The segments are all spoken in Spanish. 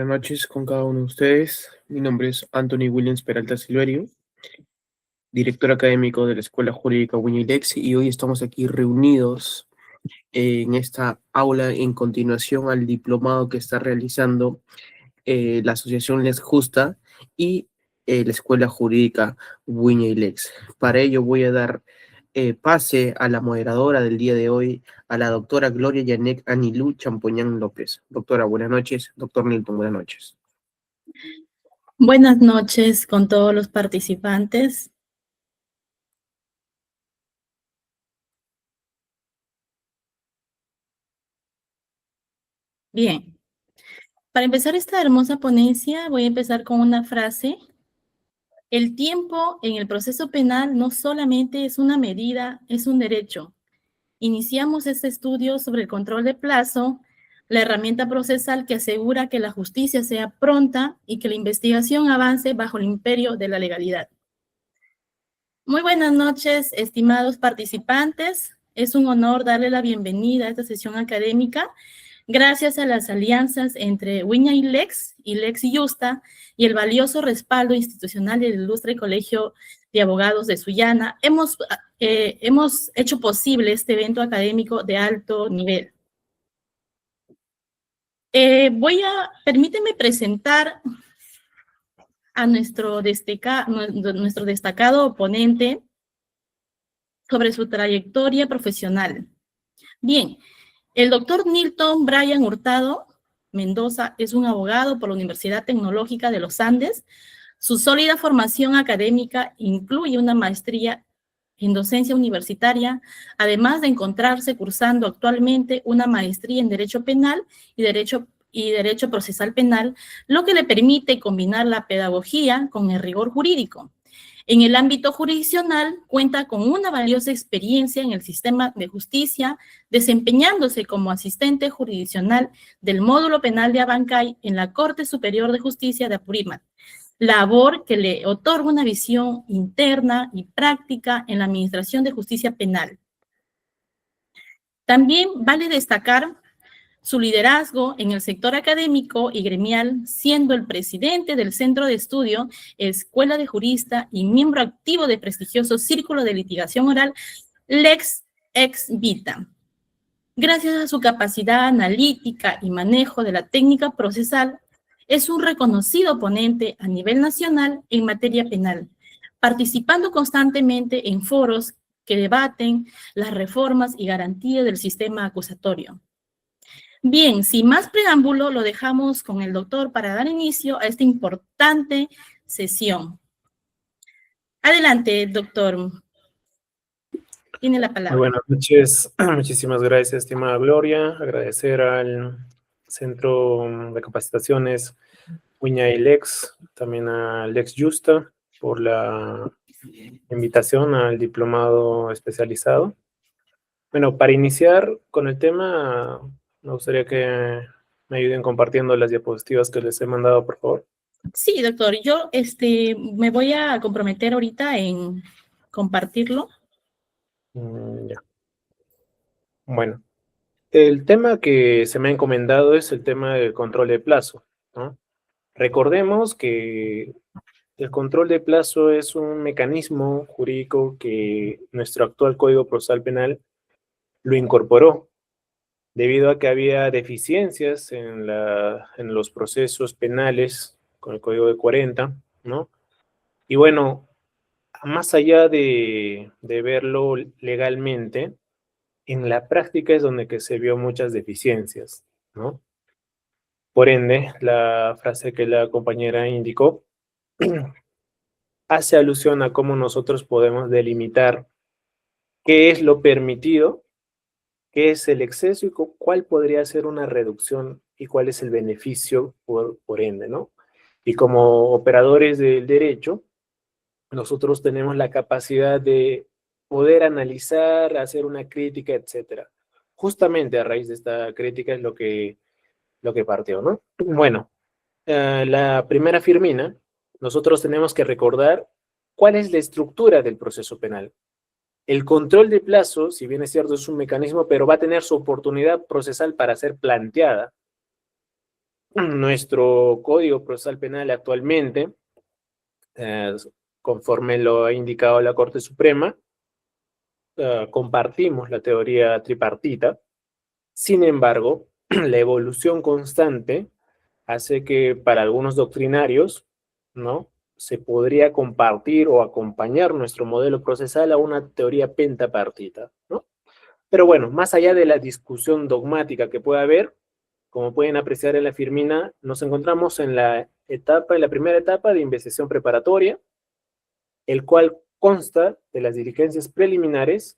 buenas noches con cada uno de ustedes. Mi nombre es Anthony Williams Peralta Silverio, director académico de la Escuela Jurídica Wiñay-Lex, y hoy estamos aquí reunidos en esta aula en continuación al diplomado que está realizando la Asociación Lex Justa y la Escuela Jurídica Wiñay-Lex. Para ello voy a dar pase a la moderadora del día de hoy, a la doctora Gloria Yanek Anilú Champoñán López. Doctora, buenas noches. Doctor Nilton, buenas noches. Buenas noches con todos los participantes. Bien, para empezar esta hermosa ponencia voy a empezar con una frase. El tiempo en el proceso penal no solamente es una medida, es un derecho. Iniciamos este estudio sobre el control de plazo, la herramienta procesal que asegura que la justicia sea pronta y que la investigación avance bajo el imperio de la legalidad. Muy buenas noches, estimados participantes. Es un honor darle la bienvenida a esta sesión académica gracias a las alianzas entre Wiñay-Lex y Lex Justa y el valioso respaldo institucional del Ilustre Colegio de Abogados de Sullana. Hemos hecho posible este evento académico de alto nivel. Permíteme presentar a nuestro destacado ponente sobre su trayectoria profesional. Bien, el doctor Nilton Brian Hurtado Mendoza es un abogado por la Universidad Tecnológica de los Andes. Su sólida formación académica incluye una maestría en docencia universitaria, además de encontrarse cursando actualmente una maestría en Derecho Penal y Derecho Procesal Penal, lo que le permite combinar la pedagogía con el rigor jurídico. En el ámbito jurisdiccional, cuenta con una valiosa experiencia en el sistema de justicia, desempeñándose como asistente jurisdiccional del módulo penal de Abancay en la Corte Superior de Justicia de Apurímac, labor que le otorga una visión interna y práctica en la Administración de Justicia Penal. También vale destacar su liderazgo en el sector académico y gremial, siendo el presidente del Centro de Estudio, Escuela de Jurista y miembro activo del prestigioso Círculo de Litigación Oral Lex Ex Vita. Gracias a su capacidad analítica y manejo de la técnica procesal, es un reconocido ponente a nivel nacional en materia penal, participando constantemente en foros que debaten las reformas y garantías del sistema acusatorio. Bien, sin más preámbulo, lo dejamos con el doctor para dar inicio a esta importante sesión. Adelante, doctor. Tiene la palabra. Muy buenas noches. Muchísimas gracias, estimada Gloria. Agradecer al Centro de Capacitaciones Wiñay-Lex, también a Lex Justa por la invitación al diplomado especializado. Bueno, para iniciar con el tema, me gustaría que me ayuden compartiendo las diapositivas que les he mandado, por favor. Sí, doctor. Yo me voy a comprometer ahorita en compartirlo. Ya. Bueno, el tema que se me ha encomendado es el tema del control de plazo, ¿no? Recordemos que el control de plazo es un mecanismo jurídico que nuestro actual Código Procesal Penal lo incorporó debido a que había deficiencias en los procesos penales con el Código de 40, ¿no? Y bueno, más allá de verlo legalmente, en la práctica es donde que se vio muchas deficiencias, ¿no? Por ende, la frase que la compañera indicó hace alusión a cómo nosotros podemos delimitar qué es lo permitido, qué es el exceso y cuál podría ser una reducción y cuál es el beneficio por ende, ¿no? Y como operadores del derecho, nosotros tenemos la capacidad de poder analizar, hacer una crítica, etcétera. Justamente a raíz de esta crítica es lo que partió, ¿no? Bueno, la primera firmina, nosotros tenemos que recordar cuál es la estructura del proceso penal. El control de plazo, si bien es cierto, es un mecanismo, pero va a tener su oportunidad procesal para ser planteada. nuestro Código Procesal Penal actualmente, conforme lo ha indicado la Corte Suprema, compartimos la teoría tripartita. Sin embargo, la evolución constante hace que para algunos doctrinarios, ¿no?, se podría compartir o acompañar nuestro modelo procesal a una teoría pentapartita, ¿no? Pero bueno, más allá de la discusión dogmática que pueda haber, como pueden apreciar en la firmina, nos encontramos en la primera etapa de investigación preparatoria, el cual consta de las diligencias preliminares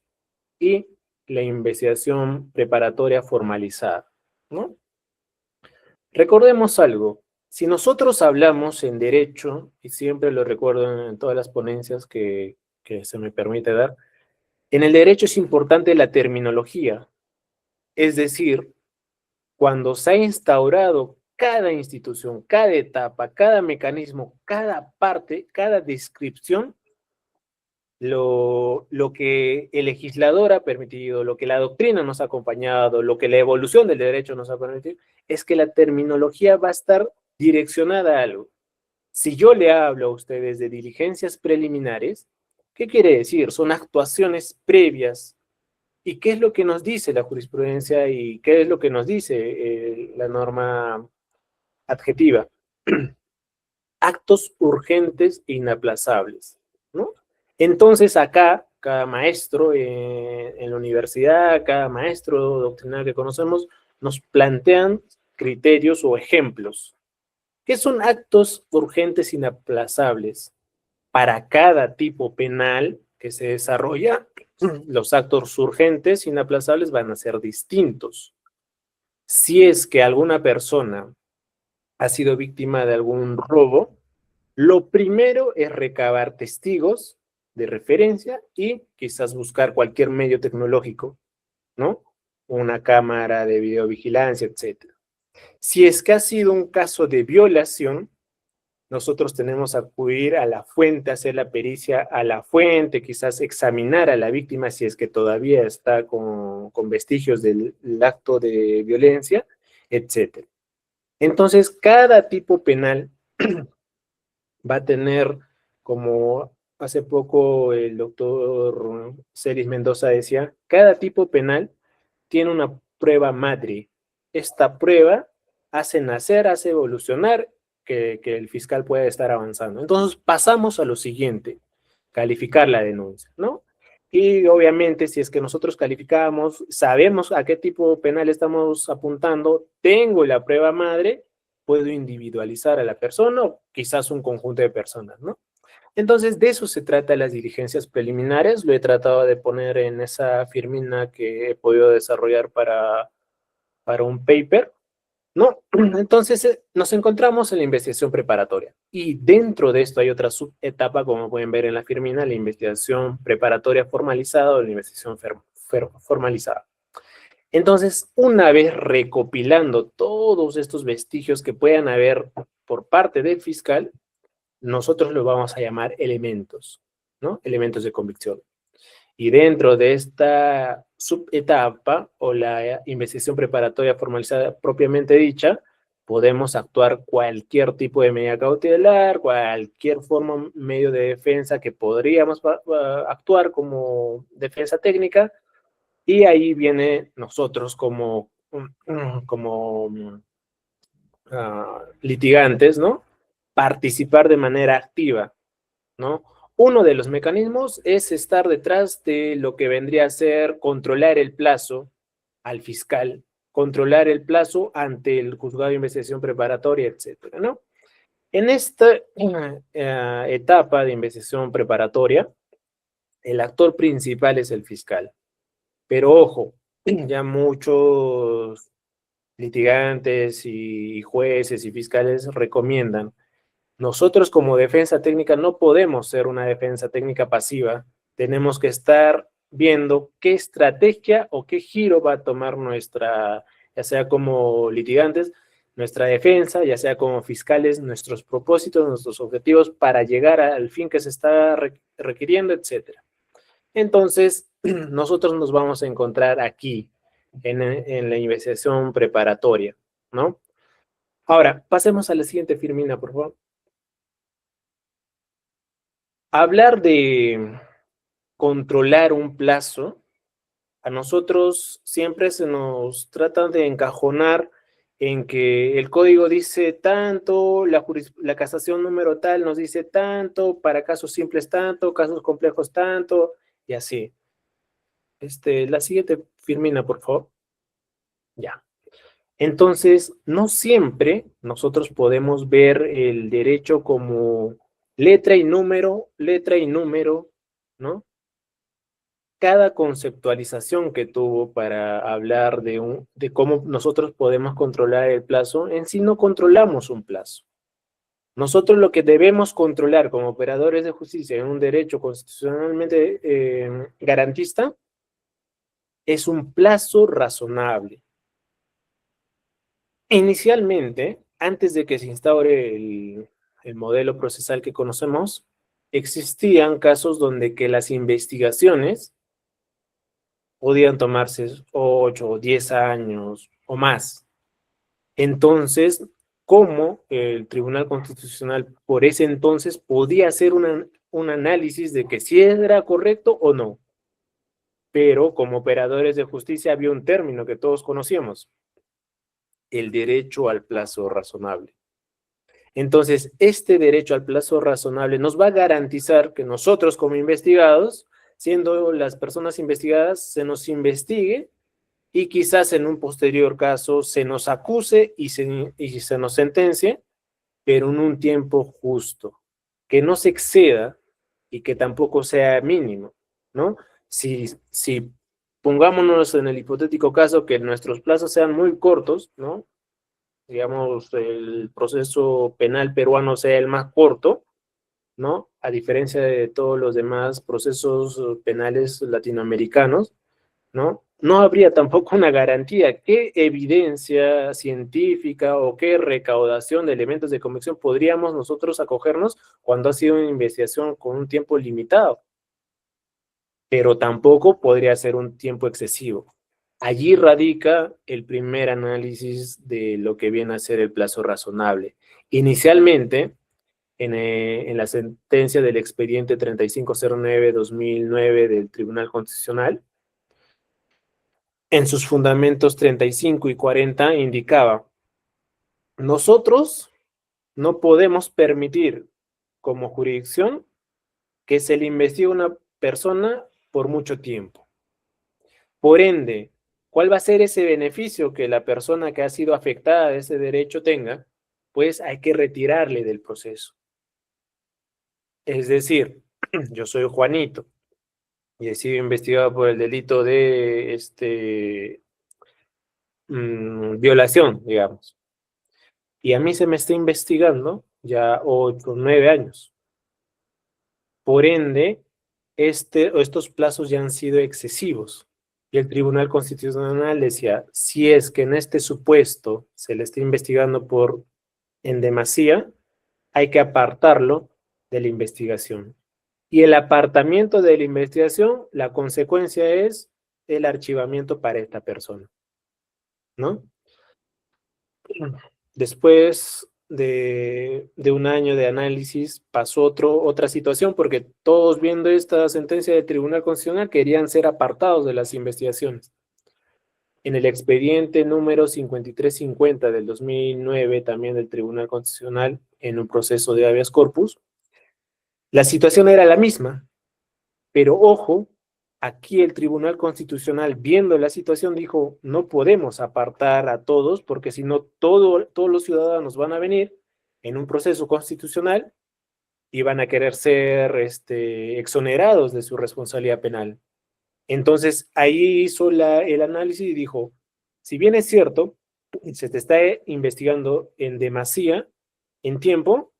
y la investigación preparatoria formalizada, ¿no? Recordemos algo, si nosotros hablamos en derecho, y siempre lo recuerdo en todas las ponencias que se me permite dar, en el derecho es importante la terminología, es decir, cuando se ha instaurado cada institución, cada etapa, cada mecanismo, cada parte, cada descripción, lo que el legislador ha permitido, lo que la doctrina nos ha acompañado, lo que la evolución del derecho nos ha permitido, es que la terminología va a estar direccionada a algo. Si yo le hablo a ustedes de diligencias preliminares, ¿qué quiere decir? Son actuaciones previas. ¿Y qué es lo que nos dice la jurisprudencia y qué es lo que nos dice la norma adjetiva? Actos urgentes e inaplazables, ¿no? Entonces acá, cada maestro en la universidad, cada maestro doctrinal que conocemos, nos plantean criterios o ejemplos. ¿Qué son actos urgentes e inaplazables? Para cada tipo penal que se desarrolla, los actos urgentes e inaplazables van a ser distintos. Si es que alguna persona ha sido víctima de algún robo, lo primero es recabar testigos de referencia y quizás buscar cualquier medio tecnológico, ¿no? Una cámara de videovigilancia, etc. Si es que ha sido un caso de violación, nosotros tenemos que acudir a la fuente, hacer la pericia a la fuente, quizás examinar a la víctima si es que todavía está con vestigios del acto de violencia, etc. Entonces, cada tipo penal va a tener, como hace poco el doctor Celis Mendoza decía, cada tipo penal tiene una prueba madre. Esta prueba hace nacer, hace evolucionar que el fiscal pueda estar avanzando. Entonces pasamos a lo siguiente, calificar la denuncia, ¿no? Y obviamente si es que nosotros calificamos, sabemos a qué tipo penal estamos apuntando, tengo la prueba madre, puedo individualizar a la persona o quizás un conjunto de personas, ¿no? Entonces, de eso se trata las diligencias preliminares. Lo he tratado de poner en esa firmina que he podido desarrollar para un paper, ¿no? Entonces, nos encontramos en la investigación preparatoria. Y dentro de esto hay otra subetapa, como pueden ver en la firmina, la investigación preparatoria formalizada o la investigación formalizada. Entonces, una vez recopilando todos estos vestigios que puedan haber por parte del fiscal, nosotros lo vamos a llamar elementos, ¿no? Elementos de convicción. Y dentro de esta subetapa o la investigación preparatoria formalizada propiamente dicha, podemos actuar cualquier tipo de medida cautelar, cualquier forma, medio de defensa que podríamos actuar como defensa técnica, y ahí viene nosotros como litigantes, ¿no? Participar de manera activa, ¿no? Uno de los mecanismos es estar detrás de lo que vendría a ser controlar el plazo al fiscal, controlar el plazo ante el juzgado de investigación preparatoria, etcétera, ¿no? En esta etapa de investigación preparatoria, el actor principal es el fiscal. Pero ojo, ya muchos litigantes y jueces y fiscales recomiendan. Nosotros como defensa técnica no podemos ser una defensa técnica pasiva. Tenemos que estar viendo qué estrategia o qué giro va a tomar nuestra, ya sea como litigantes, nuestra defensa, ya sea como fiscales, nuestros propósitos, nuestros objetivos para llegar al fin que se está requiriendo, etc. Entonces, nosotros nos vamos a encontrar aquí en la investigación preparatoria, ¿no? Ahora, pasemos a la siguiente, Firmina, por favor. Hablar de controlar un plazo, a nosotros siempre se nos trata de encajonar en que el código dice tanto, la casación número tal nos dice tanto, para casos simples tanto, casos complejos tanto, y así. La siguiente, Firmina, por favor. Ya. Entonces, no siempre nosotros podemos ver el derecho como letra y número, ¿no? Cada conceptualización que tuvo para hablar de cómo nosotros podemos controlar el plazo, en sí no controlamos un plazo. Nosotros lo que debemos controlar como operadores de justicia en un derecho constitucionalmente garantista es un plazo razonable. Inicialmente, antes de que se instaure el modelo procesal que conocemos, existían casos donde que las investigaciones podían tomarse 8 o 10 años o más. Entonces, ¿cómo el Tribunal Constitucional por ese entonces podía hacer un análisis de que si era correcto o no? Pero como operadores de justicia había un término que todos conocíamos, el derecho al plazo razonable. Entonces, este derecho al plazo razonable nos va a garantizar que nosotros como investigados, siendo las personas investigadas, se nos investigue y quizás en un posterior caso se nos acuse y se nos sentencie, pero en un tiempo justo, que no se exceda y que tampoco sea mínimo, ¿no? Si pongámonos en el hipotético caso que nuestros plazos sean muy cortos, ¿no? Digamos, el proceso penal peruano sea el más corto, ¿no? A diferencia de todos los demás procesos penales latinoamericanos, ¿no? No habría tampoco una garantía. ¿Qué evidencia científica o qué recaudación de elementos de convicción podríamos nosotros acogernos cuando ha sido una investigación con un tiempo limitado? Pero tampoco podría ser un tiempo excesivo. Allí radica el primer análisis de lo que viene a ser el plazo razonable. Inicialmente, en la sentencia del expediente 3509-2009 del Tribunal Constitucional, en sus fundamentos 35 y 40 indicaba, nosotros no podemos permitir como jurisdicción que se le investigue a una persona por mucho tiempo. Por ende, ¿cuál va a ser ese beneficio que la persona que ha sido afectada de ese derecho tenga? Pues hay que retirarle del proceso. Es decir, yo soy Juanito y he sido investigado por el delito de violación, digamos. Y a mí se me está investigando ya 8 o 9 años. Por ende, estos plazos ya han sido excesivos. Y el Tribunal Constitucional decía, si es que en este supuesto se le está investigando en demasía, hay que apartarlo de la investigación. Y el apartamiento de la investigación, la consecuencia es el archivamiento para esta persona, ¿no? Después de un año de análisis pasó otra situación porque todos viendo esta sentencia del Tribunal Constitucional querían ser apartados de las investigaciones. En el expediente número 5350 del 2009 también del Tribunal Constitucional en un proceso de habeas corpus, la situación era la misma, pero ojo, aquí el Tribunal Constitucional, viendo la situación, dijo, no podemos apartar a todos, porque si no, todos los ciudadanos van a venir en un proceso constitucional y van a querer ser exonerados de su responsabilidad penal. Entonces, ahí hizo el análisis y dijo, si bien es cierto, se te está investigando en demasía, en tiempo,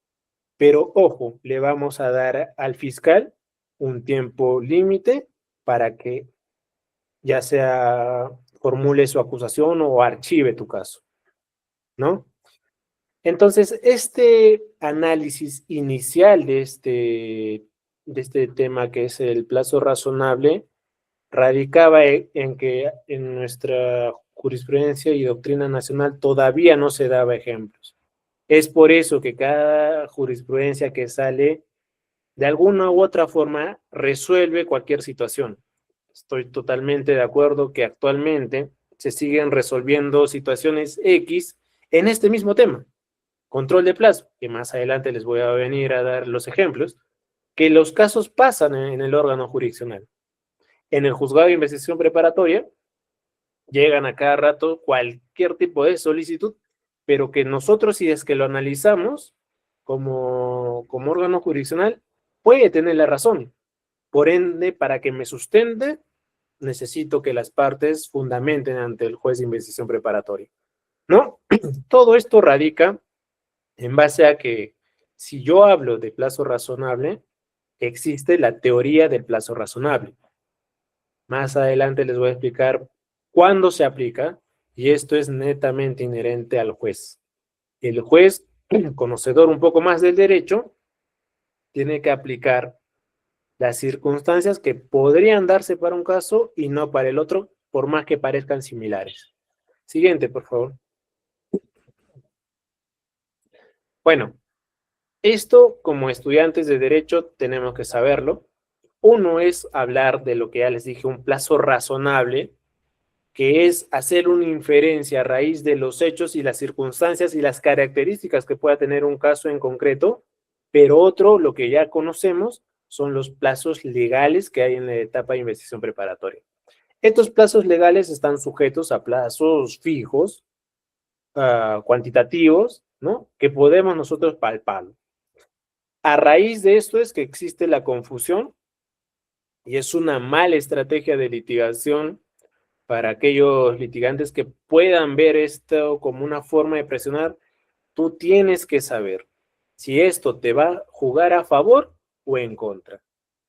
pero ojo, le vamos a dar al fiscal un tiempo límite para que ya sea formule su acusación o archive tu caso, ¿no? Entonces, este análisis inicial de este tema que es el plazo razonable, radicaba en que en nuestra jurisprudencia y doctrina nacional todavía no se daba ejemplos. Es por eso que cada jurisprudencia que sale, de alguna u otra forma, resuelve cualquier situación. Estoy totalmente de acuerdo que actualmente se siguen resolviendo situaciones X en este mismo tema. Control de plazo, que más adelante les voy a venir a dar los ejemplos, que los casos pasan en el órgano jurisdiccional. En el juzgado de investigación preparatoria, llegan a cada rato cualquier tipo de solicitud, pero que nosotros, si es que lo analizamos como órgano jurisdiccional, puede tener la razón. Por ende, para que me sustente, necesito que las partes fundamenten ante el juez de investigación preparatoria, ¿no? Todo esto radica en base a que si yo hablo de plazo razonable, existe la teoría del plazo razonable. Más adelante les voy a explicar cuándo se aplica, y esto es netamente inherente al juez. El juez, conocedor un poco más del derecho, tiene que aplicar las circunstancias que podrían darse para un caso y no para el otro, por más que parezcan similares. Siguiente, por favor. Bueno, esto como estudiantes de derecho tenemos que saberlo. Uno es hablar de lo que ya les dije, un plazo razonable, que es hacer una inferencia a raíz de los hechos y las circunstancias y las características que pueda tener un caso en concreto, pero otro, lo que ya conocemos, son los plazos legales que hay en la etapa de investigación preparatoria. Estos plazos legales están sujetos a plazos fijos, cuantitativos, ¿no? Que podemos nosotros palpar. A raíz de esto es que existe la confusión y es una mala estrategia de litigación para aquellos litigantes que puedan ver esto como una forma de presionar. Tú tienes que saber si esto te va a jugar a favor o en contra.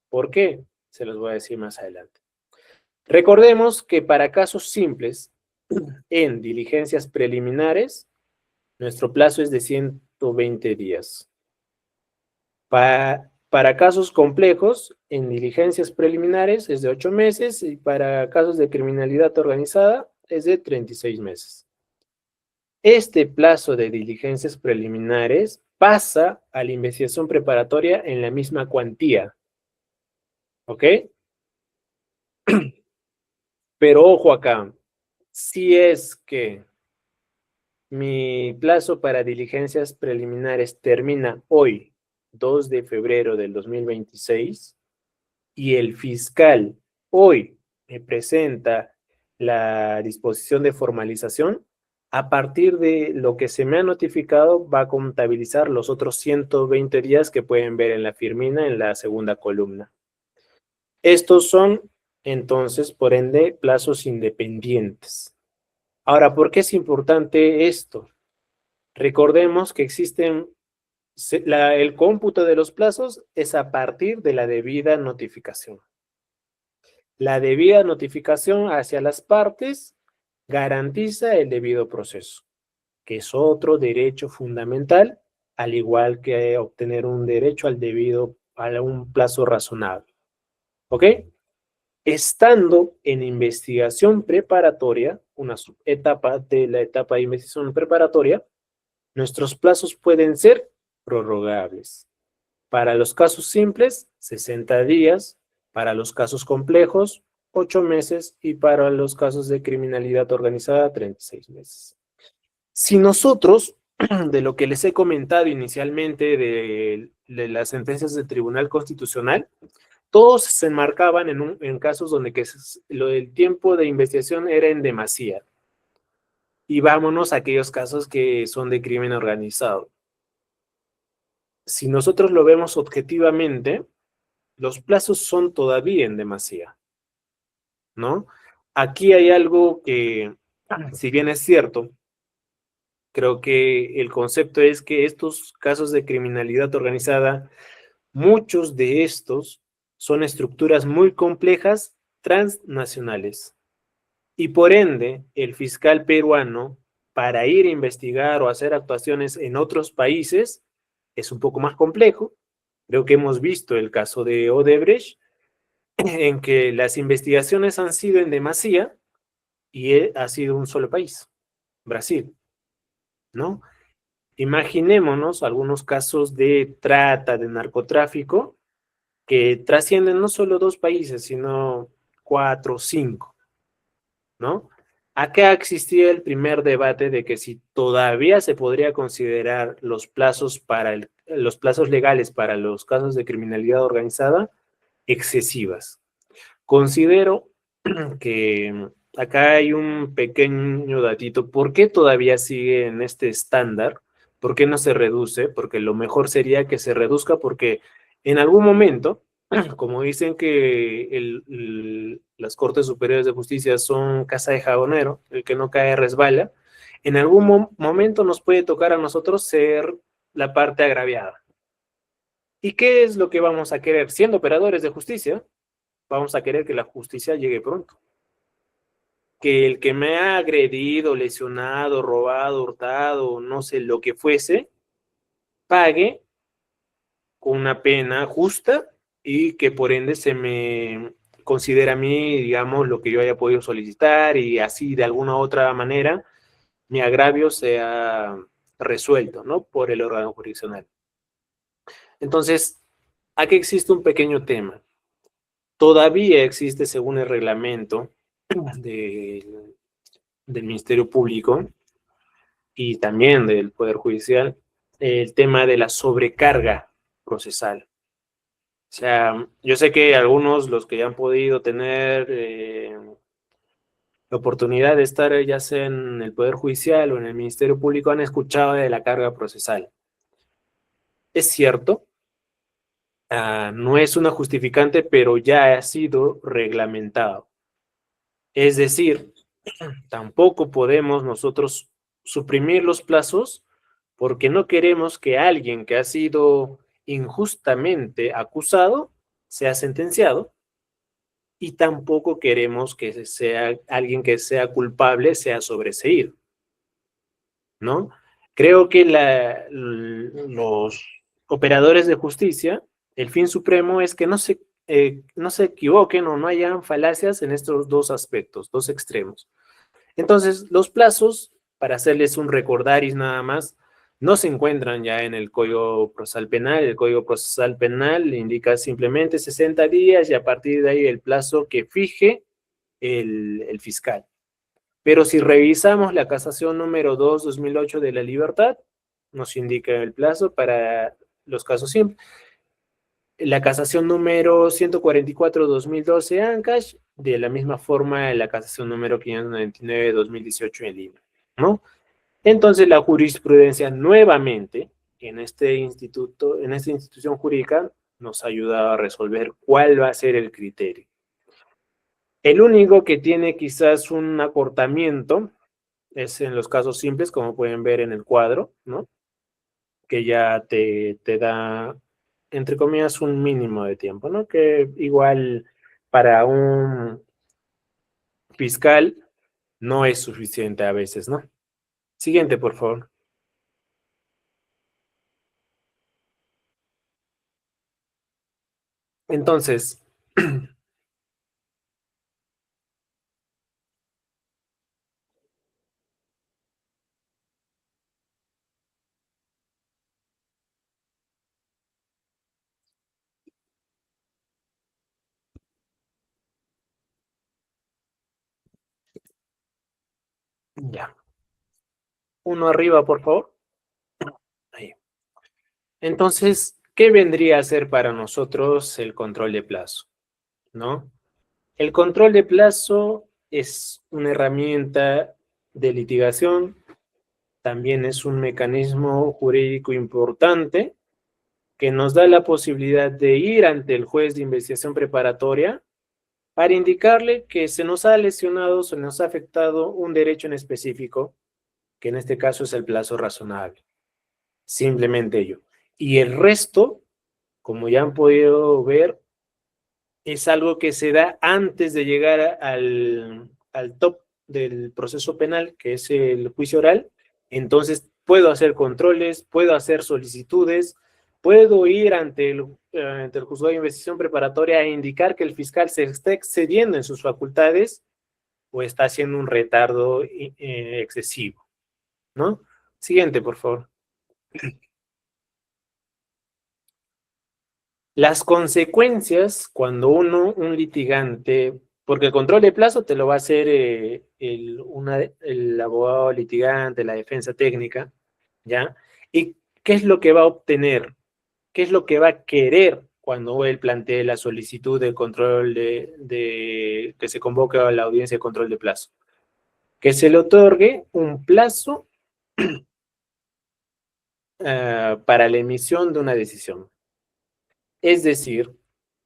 ¿Por qué? Se los voy a decir más adelante. Recordemos que para casos simples, en diligencias preliminares, nuestro plazo es de 120 días. Para casos complejos, en diligencias preliminares es de 8 meses y para casos de criminalidad organizada es de 36 meses. Este plazo de diligencias preliminares pasa a la investigación preparatoria en la misma cuantía. ¿Ok? Pero ojo acá, si es que mi plazo para diligencias preliminares termina hoy, 2 de febrero del 2026, y el fiscal hoy me presenta la disposición de formalización, a partir de lo que se me ha notificado va a contabilizar los otros 120 días que pueden ver en la firmina en la segunda columna. Estos son, entonces, por ende, plazos independientes. Ahora, ¿por qué es importante esto? Recordemos que existen, el cómputo de los plazos es a partir de la debida notificación. La debida notificación hacia las partes garantiza el debido proceso, que es otro derecho fundamental, al igual que obtener un derecho a un plazo razonable. ¿Ok? Estando en investigación preparatoria, una subetapa de la etapa de investigación preparatoria, nuestros plazos pueden ser prorrogables. Para los casos simples, 60 días, para los casos complejos, 8 meses y para los casos de criminalidad organizada, 36 meses. Si nosotros, de lo que les he comentado inicialmente de las sentencias del Tribunal Constitucional, todos se enmarcaban en casos donde lo del tiempo de investigación era en demasía. Y vámonos a aquellos casos que son de crimen organizado. Si nosotros lo vemos objetivamente, los plazos son todavía en demasía, ¿no? Aquí hay algo que, si bien es cierto, creo que el concepto es que estos casos de criminalidad organizada, muchos de estos son estructuras muy complejas transnacionales. Y por ende, el fiscal peruano, para ir a investigar o hacer actuaciones en otros países, es un poco más complejo. Creo que hemos visto el caso de Odebrecht, en que las investigaciones han sido en demasía y ha sido un solo país, Brasil, ¿no? Imaginémonos algunos casos de trata, de narcotráfico, que trascienden no solo 2 países, sino 4 o 5, ¿no? Acá existía el primer debate de que si todavía se podría considerar los plazos los plazos legales para los casos de criminalidad organizada excesivas. Considero que acá hay un pequeño datito. ¿Por qué todavía sigue en este estándar? ¿Por qué no se reduce? Porque lo mejor sería que se reduzca, porque en algún momento, como dicen que las Cortes Superiores de Justicia son casa de jabonero, el que no cae resbala, en algún momento nos puede tocar a nosotros ser la parte agraviada. ¿Y qué es lo que vamos a querer? Siendo operadores de justicia, vamos a querer que la justicia llegue pronto. Que el que me ha agredido, lesionado, robado, hurtado, no sé, lo que fuese, pague con una pena justa y que por ende se me considere a mí, digamos, lo que yo haya podido solicitar, y así de alguna otra manera mi agravio sea resuelto, ¿no? Por el órgano jurisdiccional. Entonces, aquí existe un pequeño tema. Todavía existe, según el reglamento del Ministerio Público y también del Poder Judicial, el tema de la sobrecarga procesal. O sea, yo sé que algunos, los que ya han podido tener la oportunidad de estar ya sea en el Poder Judicial o en el Ministerio Público, han escuchado de la carga procesal. Es cierto, no es una justificante, pero ya ha sido reglamentado. Es decir, tampoco podemos nosotros suprimir los plazos porque no queremos que alguien que ha sido injustamente acusado sea sentenciado, y tampoco queremos que sea alguien que sea culpable sea sobreseído, ¿no? Creo que los operadores de justicia, el fin supremo es que no se equivoquen o no hayan falacias en estos 2 aspectos, 2 extremos. Entonces, los plazos, para hacerles un recordaris nada más, no se encuentran ya en el Código Procesal Penal. El Código Procesal Penal indica simplemente 60 días y a partir de ahí el plazo que fije el fiscal. Pero si revisamos la casación número 2/2008 de la libertad, nos indica el plazo para los casos simples. La casación número 144/2012 Ancash, de la misma forma la casación número 599/2018 en Lima, ¿no? Entonces la jurisprudencia nuevamente en este instituto, en esta institución jurídica, nos ayuda a resolver cuál va a ser el criterio. El único que tiene quizás un acortamiento es en los casos simples, como pueden ver en el cuadro, ¿no? Que ya te da, entre comillas, un mínimo de tiempo, ¿no? Que igual para un fiscal no es suficiente a veces, ¿no? Siguiente, por favor. Entonces, ya. Uno arriba, por favor. Ahí. Entonces, ¿qué vendría a ser para nosotros el control de plazo? ¿No? El control de plazo es una herramienta de litigación, también es un mecanismo jurídico importante que nos da la posibilidad de ir ante el juez de investigación preparatoria para indicarle que se nos ha lesionado, se nos ha afectado un derecho en específico, que en este caso es el plazo razonable. Simplemente ello. Y el resto, como ya han podido ver, es algo que se da antes de llegar al top del proceso penal, que es el juicio oral. Entonces, puedo hacer controles, puedo hacer solicitudes, puedo ir ante el juzgado de investigación preparatoria e indicar que el fiscal se está excediendo en sus facultades o está haciendo un retardo excesivo, ¿no? Siguiente, por favor. Las consecuencias cuando un litigante, porque el control de plazo te lo va a hacer el abogado litigante, la defensa técnica, ¿ya? ¿Y qué es lo que va a obtener? ¿Qué es lo que va a querer cuando él plantee la solicitud de control que se convoque a la audiencia de control de plazo? Que se le otorgue un plazo para la emisión de una decisión. Es decir,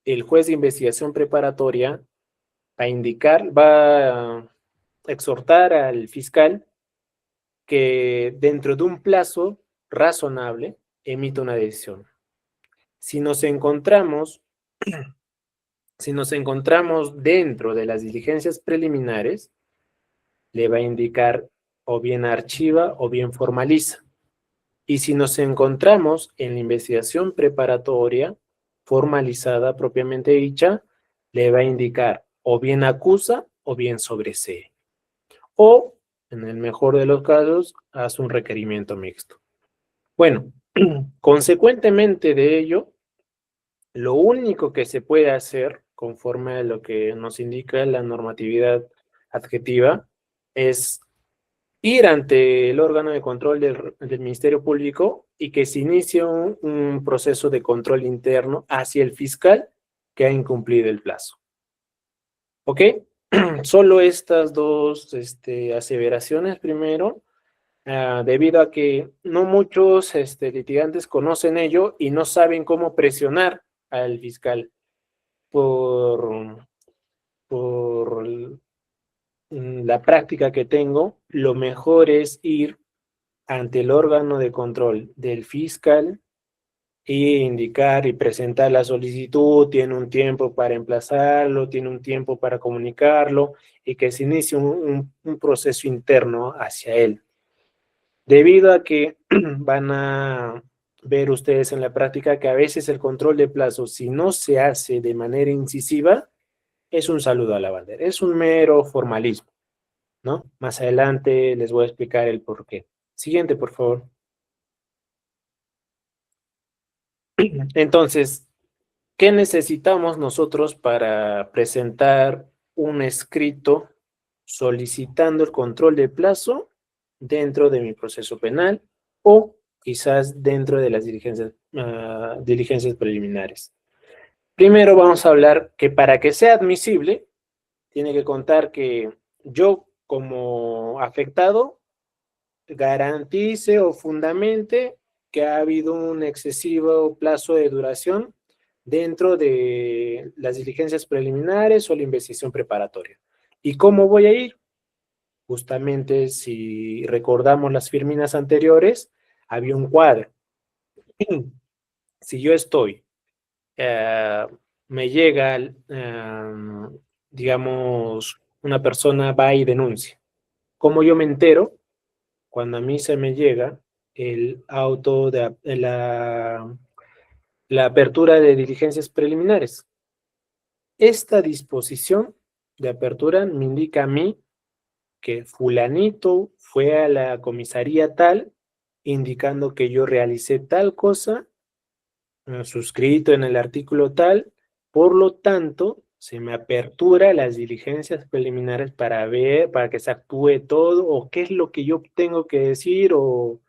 el juez de investigación preparatoria va a exhortar al fiscal que dentro de un plazo razonable emita una decisión. Si nos encontramos dentro de las diligencias preliminares, le va a indicar o bien archiva o bien formaliza. Y si nos encontramos en la investigación preparatoria formalizada propiamente dicha, le va a indicar o bien acusa o bien sobresee. O, en el mejor de los casos, hace un requerimiento mixto. Bueno, consecuentemente de ello, lo único que se puede hacer, conforme a lo que nos indica la normatividad adjetiva, es ir ante el órgano de control del Ministerio Público y que se inicie un proceso de control interno hacia el fiscal que ha incumplido el plazo. ¿Ok? Solo estas dos aseveraciones primero, debido a que no muchos litigantes conocen ello y no saben cómo presionar al fiscal por la práctica que tengo. Lo mejor es ir ante el órgano de control del fiscal y indicar y presentar la solicitud, tiene un tiempo para emplazarlo, tiene un tiempo para comunicarlo y que se inicie un proceso interno hacia él. Debido a que van a ver ustedes en la práctica que a veces el control de plazo, si no se hace de manera incisiva, es un saludo a la bandera, es un mero formalismo, ¿no? Más adelante les voy a explicar el por qué. Siguiente, por favor. Entonces, ¿qué necesitamos nosotros para presentar un escrito solicitando el control de plazo dentro de mi proceso penal o quizás dentro de las diligencias preliminares? Primero vamos a hablar que para que sea admisible, tiene que contar que yo como afectado garantice o fundamente que ha habido un excesivo plazo de duración dentro de las diligencias preliminares o la investigación preparatoria. ¿Y cómo voy a ir? Justamente, si recordamos las firminas anteriores, había un cuadro. Si yo estoy, me llega, digamos, una persona va y denuncia. ¿Cómo yo me entero? Cuando a mí se me llega el auto de la apertura de diligencias preliminares. Esta disposición de apertura me indica a mí que fulanito fue a la comisaría tal, indicando que yo realicé tal cosa, suscrito en el artículo tal, por lo tanto, se me apertura las diligencias preliminares para ver, para que se actúe todo, o qué es lo que yo tengo que decir, o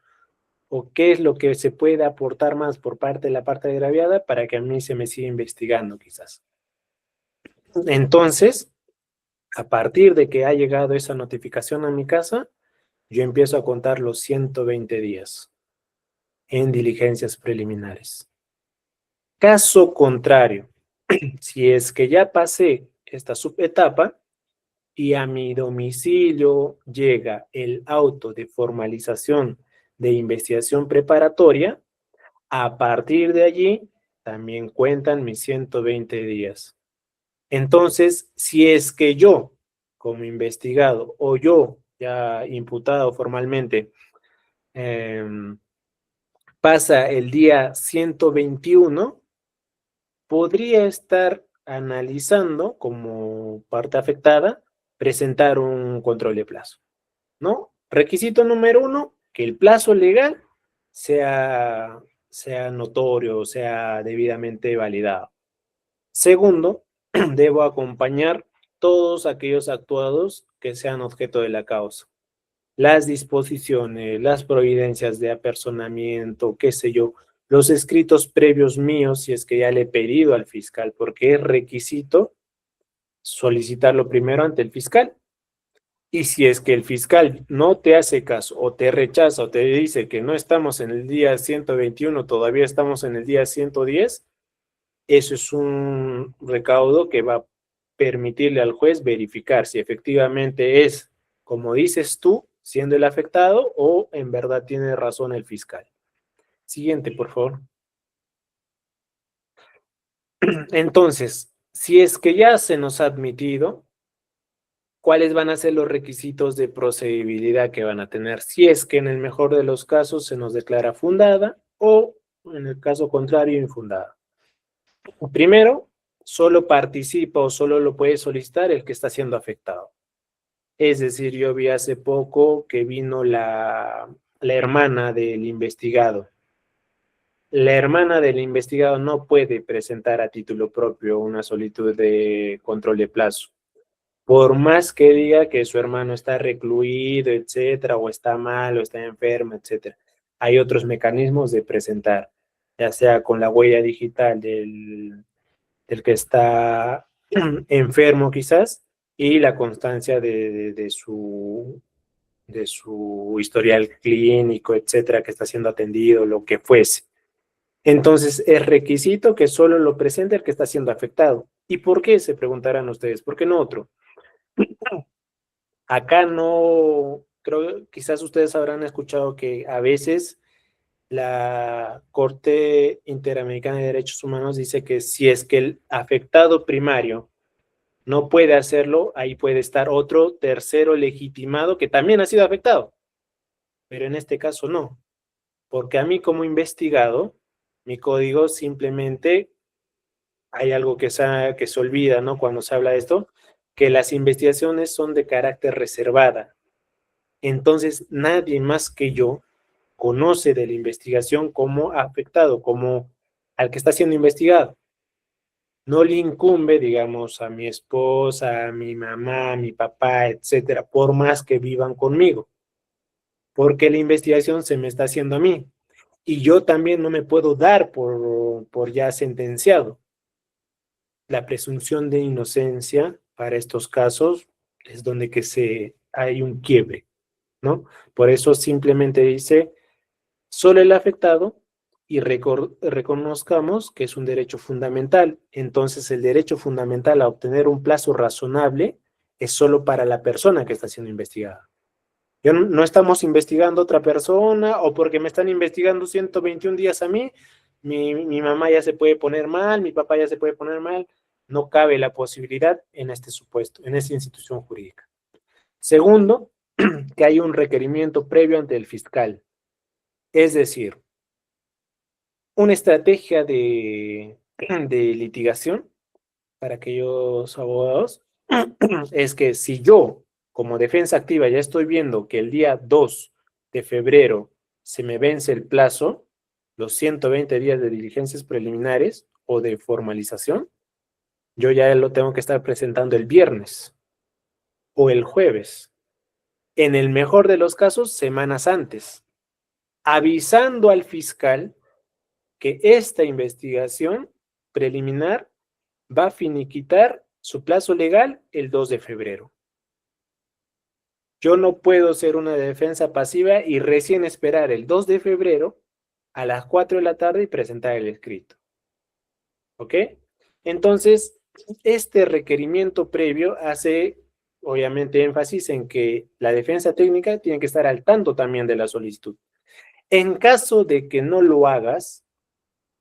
qué es lo que se puede aportar más por parte de la parte agraviada para que a mí se me siga investigando quizás. Entonces, a partir de que ha llegado esa notificación a mi casa, yo empiezo a contar los 120 días en diligencias preliminares. Caso contrario, si es que ya pasé esta subetapa y a mi domicilio llega el auto de formalización de investigación preparatoria, a partir de allí también cuentan mis 120 días. Entonces, si es que yo, como investigado, o yo, ya imputado formalmente, pasa el día 121, podría estar analizando como parte afectada presentar un control de plazo, ¿no? Requisito número 1, que el plazo legal sea notorio, sea debidamente validado. Segundo, debo acompañar todos aquellos actuados que sean objeto de la causa. Las disposiciones, las providencias de apersonamiento, qué sé yo, los escritos previos míos, si es que ya le he pedido al fiscal, porque es requisito solicitarlo primero ante el fiscal. Y si es que el fiscal no te hace caso o te rechaza o te dice que no estamos en el día 121, todavía estamos en el día 110, eso es un recaudo que va a permitirle al juez verificar si efectivamente es, como dices tú, siendo el afectado o en verdad tiene razón el fiscal. Siguiente, por favor. Entonces, si es que ya se nos ha admitido, ¿cuáles van a ser los requisitos de procedibilidad que van a tener? Si es que en el mejor de los casos se nos declara fundada o en el caso contrario infundada. Primero, solo participa o solo lo puede solicitar el que está siendo afectado. Es decir, yo vi hace poco que vino la hermana del investigado. La hermana del investigado no puede presentar a título propio una solicitud de control de plazo. Por más que diga que su hermano está recluido, etcétera, o está mal, o está enfermo, etcétera. Hay otros mecanismos de presentar, ya sea con la huella digital del que está enfermo quizás, y la constancia de su historial clínico, etcétera, que está siendo atendido, lo que fuese. Entonces, es requisito que solo lo presente el que está siendo afectado. ¿Y por qué? Se preguntarán ustedes. ¿Por qué no otro? Acá no, creo, quizás ustedes habrán escuchado que a veces la Corte Interamericana de Derechos Humanos dice que si es que el afectado primario no puede hacerlo, ahí puede estar otro tercero legitimado que también ha sido afectado. Pero en este caso no, porque a mí como investigado, mi código simplemente hay algo que se olvida, ¿no? Cuando se habla de esto, que las investigaciones son de carácter reservada. Entonces, nadie más que yo conoce de la investigación como afectado, como al que está siendo investigado. No le incumbe, digamos, a mi esposa, a mi mamá, a mi papá, etcétera, por más que vivan conmigo, porque la investigación se me está haciendo a mí. Y yo también no me puedo dar por ya sentenciado. La presunción de inocencia para estos casos es donde hay un quiebre, ¿no? Por eso simplemente dice, solo el afectado y reconozcamos que es un derecho fundamental. Entonces, el derecho fundamental a obtener un plazo razonable es solo para la persona que está siendo investigada. No estamos investigando a otra persona o porque me están investigando 121 días a mí, mi mamá ya se puede poner mal, mi papá ya se puede poner mal. No cabe la posibilidad en este supuesto, en esta institución jurídica. Segundo, que hay un requerimiento previo ante el fiscal. Es decir, una estrategia de litigación para aquellos abogados es que si yo, como defensa activa, ya estoy viendo que el día 2 de febrero se me vence el plazo, los 120 días de diligencias preliminares o de formalización, yo ya lo tengo que estar presentando el viernes o el jueves. En el mejor de los casos, semanas antes, avisando al fiscal que esta investigación preliminar va a finiquitar su plazo legal el 2 de febrero. Yo no puedo ser una defensa pasiva y recién esperar el 2 de febrero a las 4 de la tarde y presentar el escrito. ¿Ok? Entonces, este requerimiento previo hace, obviamente, énfasis en que la defensa técnica tiene que estar al tanto también de la solicitud. En caso de que no lo hagas,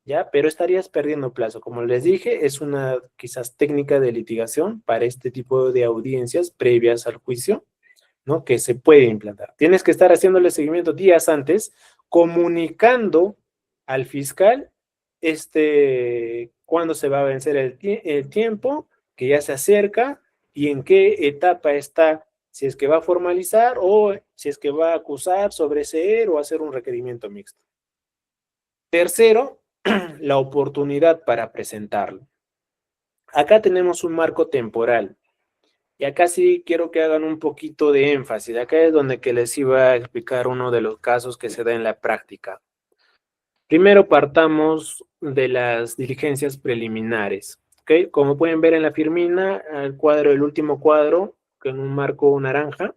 ¿ya? Pero estarías perdiendo plazo. Como les dije, es una quizás técnica de litigación para este tipo de audiencias previas al juicio, ¿no? Que se puede implantar. Tienes que estar haciéndole seguimiento días antes, comunicando al fiscal cuándo se va a vencer el tiempo, que ya se acerca y en qué etapa está, si es que va a formalizar o si es que va a acusar, sobreseer o hacer un requerimiento mixto. Tercero, la oportunidad para presentarlo. Acá tenemos un marco temporal. Y acá sí quiero que hagan un poquito de énfasis. Acá es donde que les iba a explicar uno de los casos que se da en la práctica. Primero partamos de las diligencias preliminares. ¿Okay? Como pueden ver en la firmina, el cuadro, el último cuadro, con un marco naranja,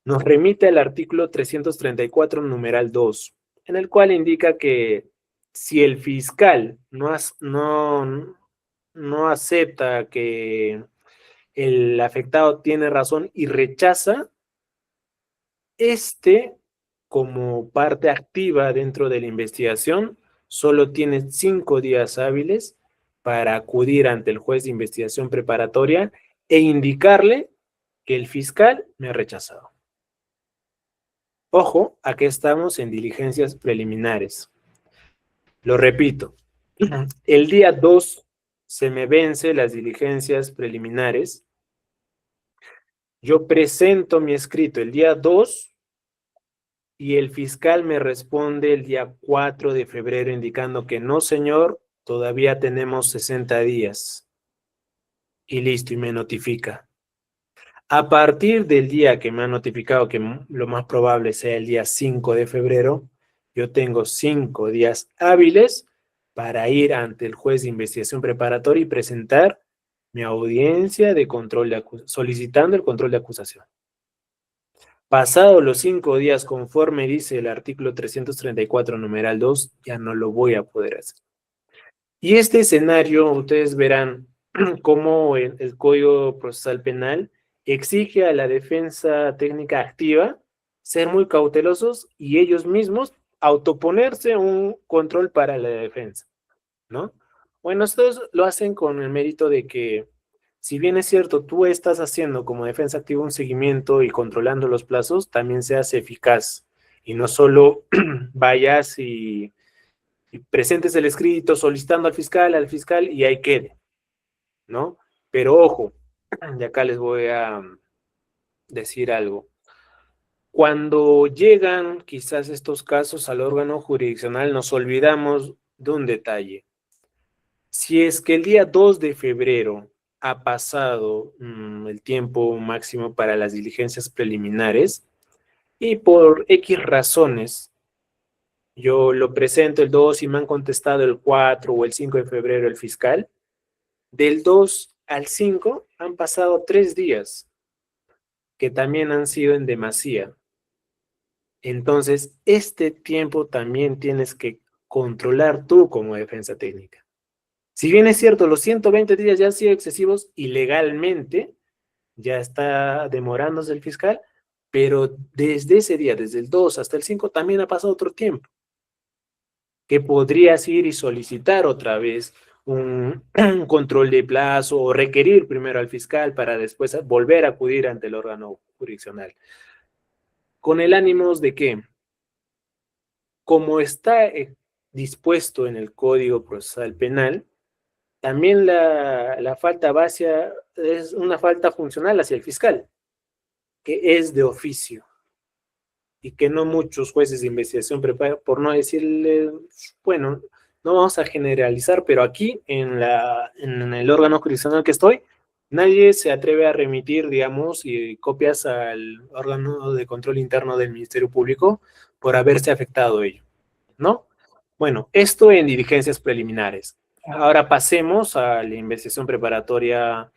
nos remite al artículo 334, numeral 2, en el cual indica que si el fiscal no acepta que el afectado tiene razón y rechaza, como parte activa dentro de la investigación, solo tiene 5 días hábiles para acudir ante el juez de investigación preparatoria e indicarle que el fiscal me ha rechazado. Ojo, aquí estamos en diligencias preliminares. Lo repito, el día 2 se me vence las diligencias preliminares. Yo presento mi escrito el día 2 y el fiscal me responde el día 4 de febrero indicando que no, señor, todavía tenemos 60 días. Y listo, y me notifica. A partir del día que me ha notificado, que lo más probable sea el día 5 de febrero, yo tengo 5 días hábiles para ir ante el juez de investigación preparatoria y presentar mi audiencia de control de solicitando el control de acusación. Pasados los 5 días, conforme dice el artículo 334, numeral 2, ya no lo voy a poder hacer. Y este escenario, ustedes verán cómo el Código Procesal Penal exige a la defensa técnica activa ser muy cautelosos y ellos mismos autoponerse un control para la defensa, ¿no? Bueno, estos lo hacen con el mérito de que, si bien es cierto, tú estás haciendo como defensa activa un seguimiento y controlando los plazos, también seas eficaz y no solo vayas y presentes el escrito solicitando al fiscal y ahí quede, ¿no? Pero ojo, y acá les voy a decir algo. Cuando llegan quizás estos casos al órgano jurisdiccional, nos olvidamos de un detalle. Si es que el día 2 de febrero ha pasado el tiempo máximo para las diligencias preliminares y por X razones yo lo presento el 2 y me han contestado el 4 o el 5 de febrero el fiscal, del 2 al 5 han pasado 3 días, que también han sido en demasía. Entonces, este tiempo también tienes que controlar tú como defensa técnica. Si bien es cierto, los 120 días ya han sido excesivos y legalmente ya está demorándose el fiscal, pero desde ese día, desde el 2 hasta el 5, también ha pasado otro tiempo, que podrías ir y solicitar otra vez un control de plazo o requerir primero al fiscal para después volver a acudir ante el órgano jurisdiccional. Con el ánimo de que, como está dispuesto en el Código Procesal Penal, también la falta base es una falta funcional hacia el fiscal, que es de oficio, y que no muchos jueces de investigación preparan, por no decirle, bueno, no vamos a generalizar, pero aquí en el órgano jurisdiccional que estoy, nadie se atreve a remitir, digamos, copias al órgano de control interno del Ministerio Público por haberse afectado ello, ¿no? Bueno, esto en diligencias preliminares. Ahora pasemos a la investigación preparatoria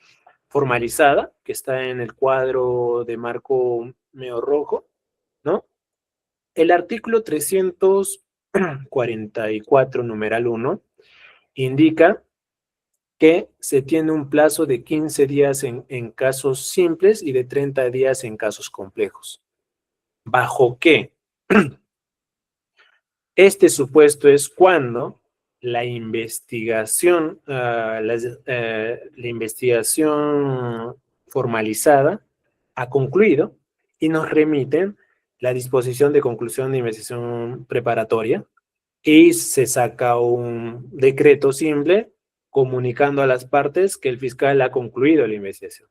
formalizada, que está en el cuadro de marco medio rojo, ¿no? El artículo 344, numeral 1, indica que se tiene un plazo de 15 días en casos simples y de 30 días en casos complejos. ¿Bajo qué? Este supuesto es cuando la investigación formalizada ha concluido y nos remiten la disposición de conclusión de investigación preparatoria y se saca un decreto simple comunicando a las partes que el fiscal ha concluido la investigación.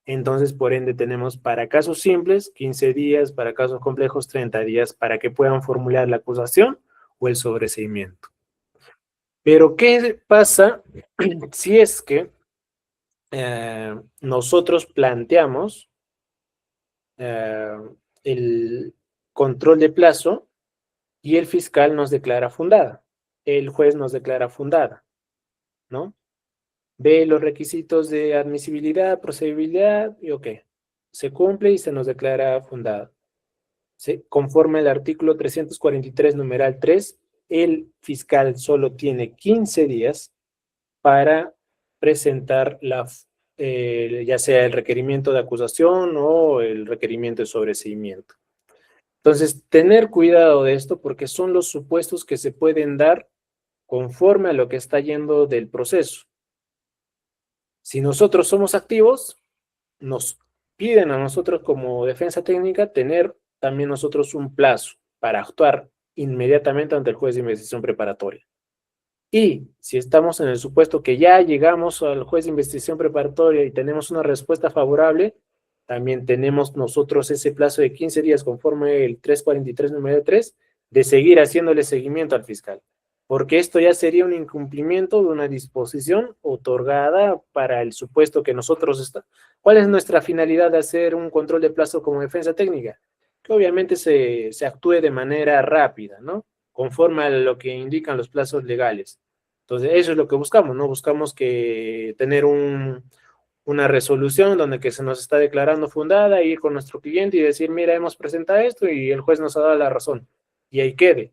Entonces, por ende, tenemos para casos simples 15 días, para casos complejos 30 días, para que puedan formular la acusación o el sobreseimiento. Pero, ¿qué pasa si es que nosotros planteamos el control de plazo y el fiscal nos declara fundada, el juez nos declara fundada, ¿no? Ve los requisitos de admisibilidad, procedibilidad y ok, se cumple y se nos declara fundada. Conforme al artículo 343, numeral 3, el fiscal solo tiene 15 días para presentar ya sea el requerimiento de acusación o el requerimiento de sobreseimiento. Entonces, tener cuidado de esto porque son los supuestos que se pueden dar conforme a lo que está yendo del proceso. Si nosotros somos activos, nos piden a nosotros como defensa técnica tener también nosotros un plazo para actuar inmediatamente ante el juez de investigación preparatoria. Y si estamos en el supuesto que ya llegamos al juez de investigación preparatoria y tenemos una respuesta favorable, también tenemos nosotros ese plazo de 15 días conforme el 343 número 3 de seguir haciéndole seguimiento al fiscal. Porque esto ya sería un incumplimiento de una disposición otorgada para el supuesto que nosotros está. ¿Cuál es nuestra finalidad de hacer un control de plazo como defensa técnica? Que obviamente se actúe de manera rápida, ¿no? Conforme a lo que indican los plazos legales. Entonces, eso es lo que buscamos, ¿no? Buscamos que tener una resolución donde que se nos está declarando fundada, ir con nuestro cliente y decir, mira, hemos presentado esto y el juez nos ha dado la razón. Y ahí quede.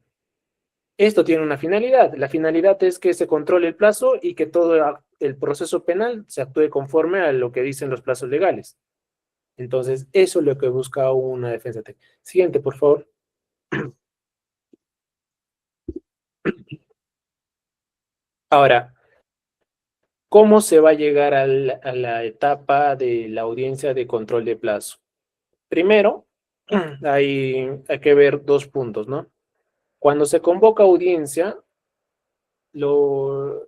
Esto tiene una finalidad. La finalidad es que se controle el plazo y que todo el proceso penal se actúe conforme a lo que dicen los plazos legales. Entonces, eso es lo que busca una defensa técnica. Siguiente, por favor. Ahora, ¿cómo se va a llegar a la etapa de la audiencia de control de plazo? Primero, hay que ver dos puntos, ¿no? Cuando se convoca audiencia, lo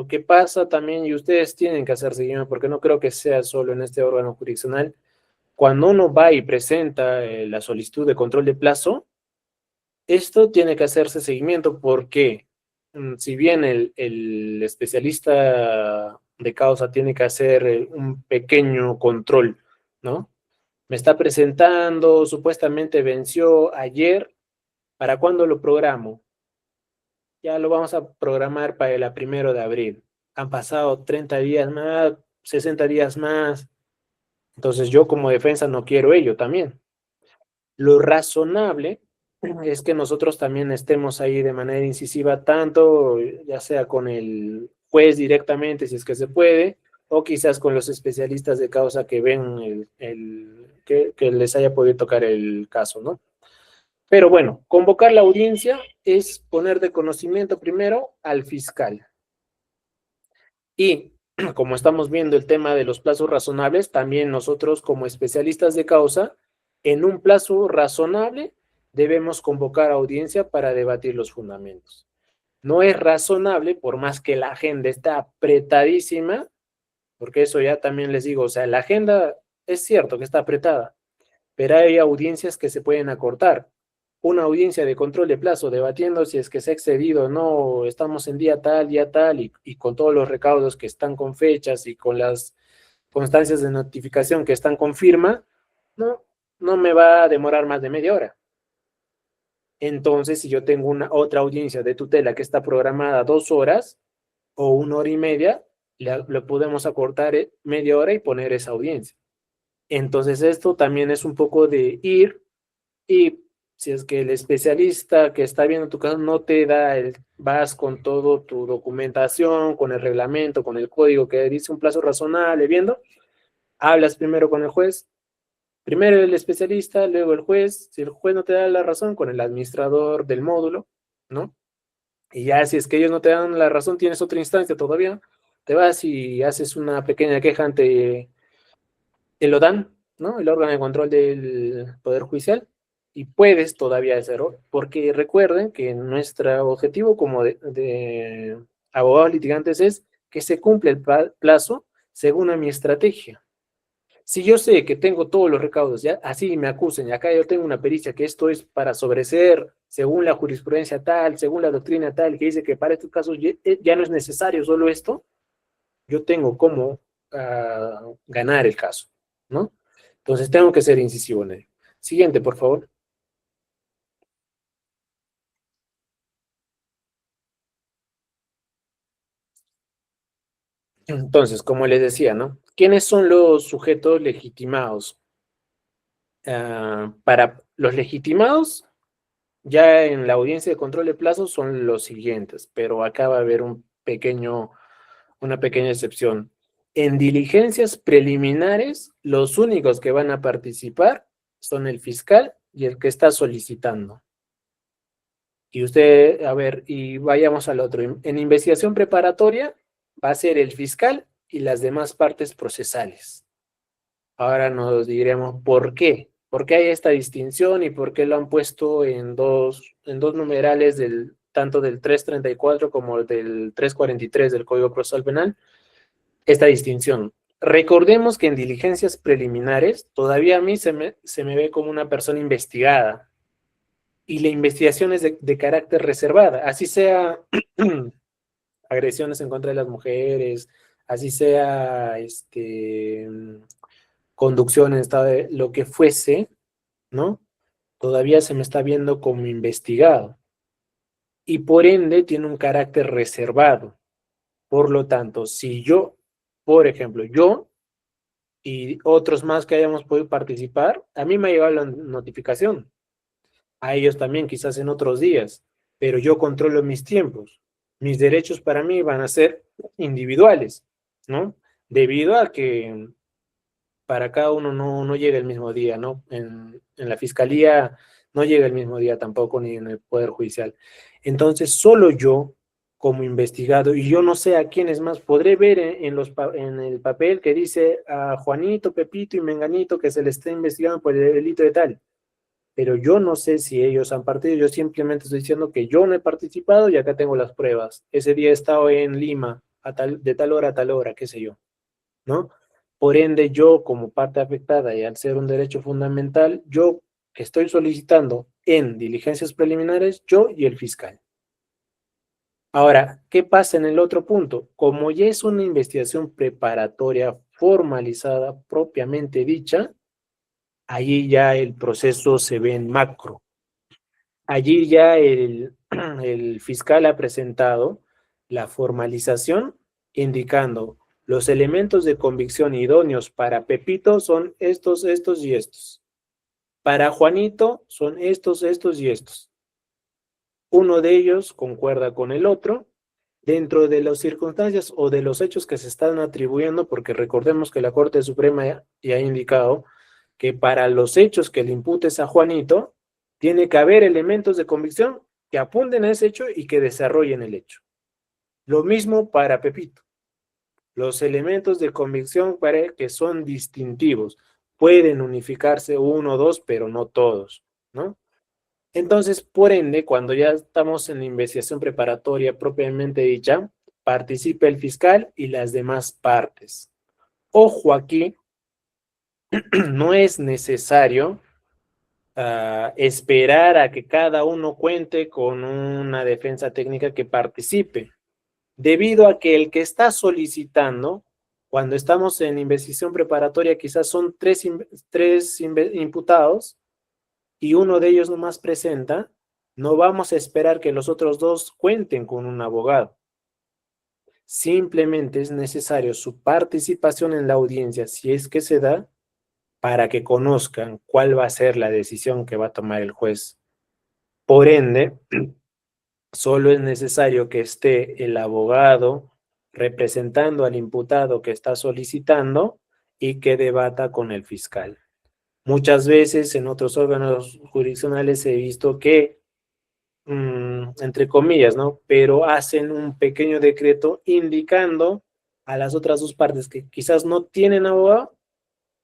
que pasa también, y ustedes tienen que hacer seguimiento, porque no creo que sea solo en este órgano jurisdiccional, cuando uno va y presenta la solicitud de control de plazo, esto tiene que hacerse seguimiento porque si bien el especialista de causa tiene que hacer un pequeño control, ¿no? Me está presentando, supuestamente venció ayer, ¿para cuándo lo programo? Ya lo vamos a programar para el 1 de abril. Han pasado 30 días más, 60 días más. Entonces yo como defensa no quiero ello también. Lo razonable es que nosotros también estemos ahí de manera incisiva, tanto ya sea con el juez directamente, si es que se puede, o quizás con los especialistas de causa que ven que les haya podido tocar el caso, ¿no? Pero bueno, convocar la audiencia es poner de conocimiento primero al fiscal. Y como estamos viendo el tema de los plazos razonables, también nosotros como especialistas de causa, en un plazo razonable, debemos convocar audiencia para debatir los fundamentos. No es razonable, por más que la agenda está apretadísima, porque eso ya también les digo, o sea, la agenda es cierto que está apretada, pero hay audiencias que se pueden acortar. Una audiencia de control de plazo debatiendo si es que se ha excedido o no, estamos en día tal, y con todos los recaudos que están con fechas y con las constancias de notificación que están con firma, no me va a demorar más de media hora. Entonces, si yo tengo otra audiencia de tutela que está programada 2 horas o 1 hora y media, le podemos acortar media hora y poner esa audiencia. Entonces, esto también es un poco de ir y si es que el especialista que está viendo tu caso no te da, vas con todo tu documentación, con el reglamento, con el código que dice un plazo razonable, viendo, hablas primero con el juez, primero el especialista, luego el juez, si el juez no te da la razón, con el administrador del módulo, ¿no? Y ya si es que ellos no te dan la razón, tienes otra instancia todavía, te vas y haces una pequeña queja ante el ODAN, ¿no? El órgano de control del Poder Judicial, y puedes todavía hacerlo, porque recuerden que nuestro objetivo como de abogados litigantes es que se cumpla el plazo según a mi estrategia. Si yo sé que tengo todos los recaudos, ya así me acusen, y acá yo tengo una pericia que esto es para sobreseer según la jurisprudencia tal, según la doctrina tal, que dice que para estos casos ya no es necesario solo esto, yo tengo cómo ganar el caso, ¿no? Entonces tengo que ser incisivo en ello. Siguiente, por favor. Entonces, como les decía, ¿no? ¿Quiénes son los sujetos legitimados? Para los legitimados, ya en la audiencia de control de plazos son los siguientes, pero acá va a haber una pequeña excepción. En diligencias preliminares, los únicos que van a participar son el fiscal y el que está solicitando. Y usted, a ver, y vayamos al otro. En investigación preparatoria va a ser el fiscal y las demás partes procesales. Ahora nos diremos por qué. ¿Por qué hay esta distinción y por qué lo han puesto en dos numerales tanto del 334 como del 343 del Código Procesal Penal? Esta distinción. Recordemos que en diligencias preliminares todavía a mí se me ve como una persona investigada y la investigación es de carácter reservada, así sea agresiones en contra de las mujeres, así sea conducción en estado de lo que fuese, ¿no? Todavía se me está viendo como investigado y por ende tiene un carácter reservado. Por lo tanto, si yo, por ejemplo, yo y otros más que hayamos podido participar, a mí me ha llegado la notificación, a ellos también quizás en otros días, pero yo controlo mis tiempos. Mis derechos para mí van a ser individuales, ¿no? Debido a que para cada uno no llega el mismo día, ¿no? En la fiscalía no llega el mismo día tampoco, ni en el Poder Judicial. Entonces, solo yo, como investigado, y yo no sé a quiénes más, podré ver en el papel que dice a Juanito, Pepito y Menganito que se les está investigando por el delito de tal, pero yo no sé si ellos han partido, yo simplemente estoy diciendo que yo no he participado y acá tengo las pruebas. Ese día he estado en Lima, de tal hora a tal hora, qué sé yo, ¿no? Por ende, yo como parte afectada y al ser un derecho fundamental, yo estoy solicitando en diligencias preliminares, yo y el fiscal. Ahora, ¿qué pasa en el otro punto? Como ya es una investigación preparatoria formalizada, propiamente dicha, allí ya el proceso se ve en macro. Allí ya el fiscal ha presentado la formalización indicando los elementos de convicción idóneos para Pepito son estos, estos y estos. Para Juanito son estos, estos y estos. Uno de ellos concuerda con el otro dentro de las circunstancias o de los hechos que se están atribuyendo, porque recordemos que la Corte Suprema ya ha indicado que para los hechos que le imputes a Juanito, tiene que haber elementos de convicción que apunten a ese hecho y que desarrollen el hecho. Lo mismo para Pepito. Los elementos de convicción para que son distintivos. Pueden unificarse uno o dos, pero no todos, ¿no? Entonces, por ende, cuando ya estamos en la investigación preparatoria propiamente dicha, participa el fiscal y las demás partes. Ojo aquí, no es necesario esperar a que cada uno cuente con una defensa técnica que participe, debido a que el que está solicitando, cuando estamos en investigación preparatoria, quizás son tres imputados y uno de ellos nomás presenta, no vamos a esperar que los otros dos cuenten con un abogado. Simplemente es necesario su participación en la audiencia, si es que se da, para que conozcan cuál va a ser la decisión que va a tomar el juez. Por ende, solo es necesario que esté el abogado representando al imputado que está solicitando y que debata con el fiscal. Muchas veces en otros órganos jurisdiccionales he visto que, entre comillas, ¿no? Pero hacen un pequeño decreto indicando a las otras dos partes que quizás no tienen abogado,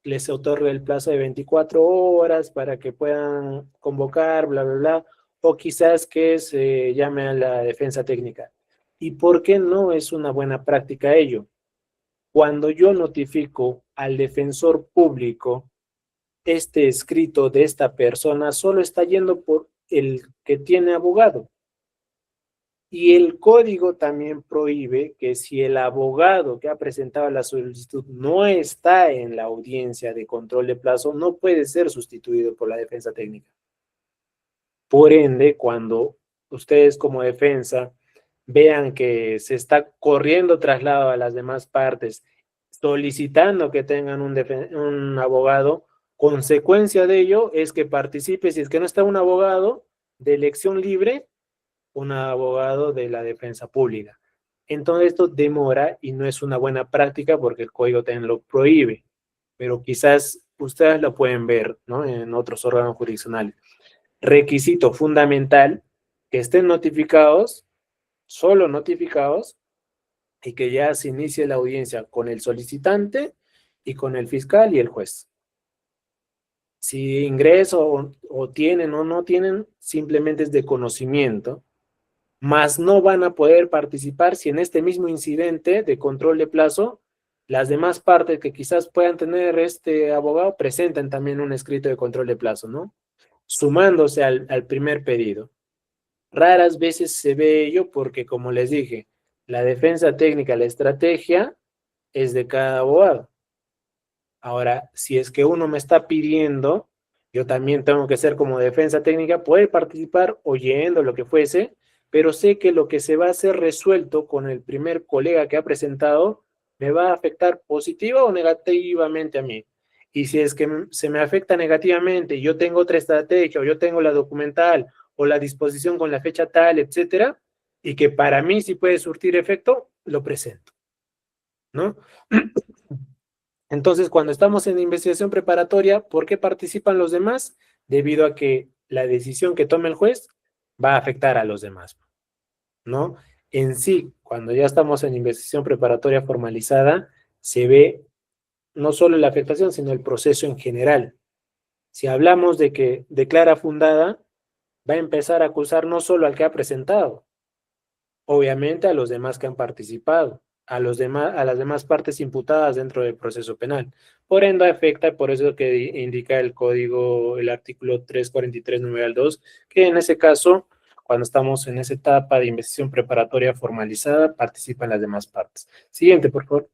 les otorga el plazo de 24 horas para que puedan convocar, bla, bla, bla, o quizás que se llame a la defensa técnica. ¿Y por qué no es una buena práctica ello? Cuando yo notifico al defensor público este escrito de esta persona, solo está yendo por el que tiene abogado. Y el código también prohíbe que si el abogado que ha presentado la solicitud no está en la audiencia de control de plazo, no puede ser sustituido por la defensa técnica. Por ende, cuando ustedes como defensa vean que se está corriendo traslado a las demás partes, solicitando que tengan un abogado, consecuencia de ello es que participe, si es que no está un abogado de elección libre, un abogado de la defensa pública. Entonces esto demora y no es una buena práctica porque el código también lo prohíbe, pero quizás ustedes lo pueden ver, ¿no?, en otros órganos jurisdiccionales. Requisito fundamental, que estén notificados, solo notificados, y que ya se inicie la audiencia con el solicitante y con el fiscal y el juez. Si ingreso o tienen o no tienen, simplemente es de conocimiento, mas no van a poder participar si en este mismo incidente de control de plazo, las demás partes que quizás puedan tener este abogado presentan también un escrito de control de plazo, ¿no?, sumándose al primer pedido. Raras veces se ve ello porque, como les dije, la defensa técnica, la estrategia es de cada abogado. Ahora, si es que uno me está pidiendo, yo también tengo que ser como defensa técnica, poder participar oyendo lo que fuese, pero sé que lo que se va a hacer resuelto con el primer colega que ha presentado me va a afectar positiva o negativamente a mí. Y si es que se me afecta negativamente y yo tengo otra estrategia o yo tengo la documental o la disposición con la fecha tal, etcétera, y que para mí sí puede surtir efecto, lo presento, ¿no? Entonces, cuando estamos en investigación preparatoria, ¿por qué participan los demás? Debido a que la decisión que tome el juez va a afectar a los demás, ¿no? En sí, cuando ya estamos en investigación preparatoria formalizada, se ve no solo la afectación, sino el proceso en general. Si hablamos de que declara fundada, va a empezar a acusar no solo al que ha presentado, obviamente a los demás que han participado, a las demás partes imputadas dentro del proceso penal. Por ende, afecta, por eso que indica el código, el artículo 343, numeral 2, que en ese caso, cuando estamos en esa etapa de investigación preparatoria formalizada, participan las demás partes. Siguiente, por favor.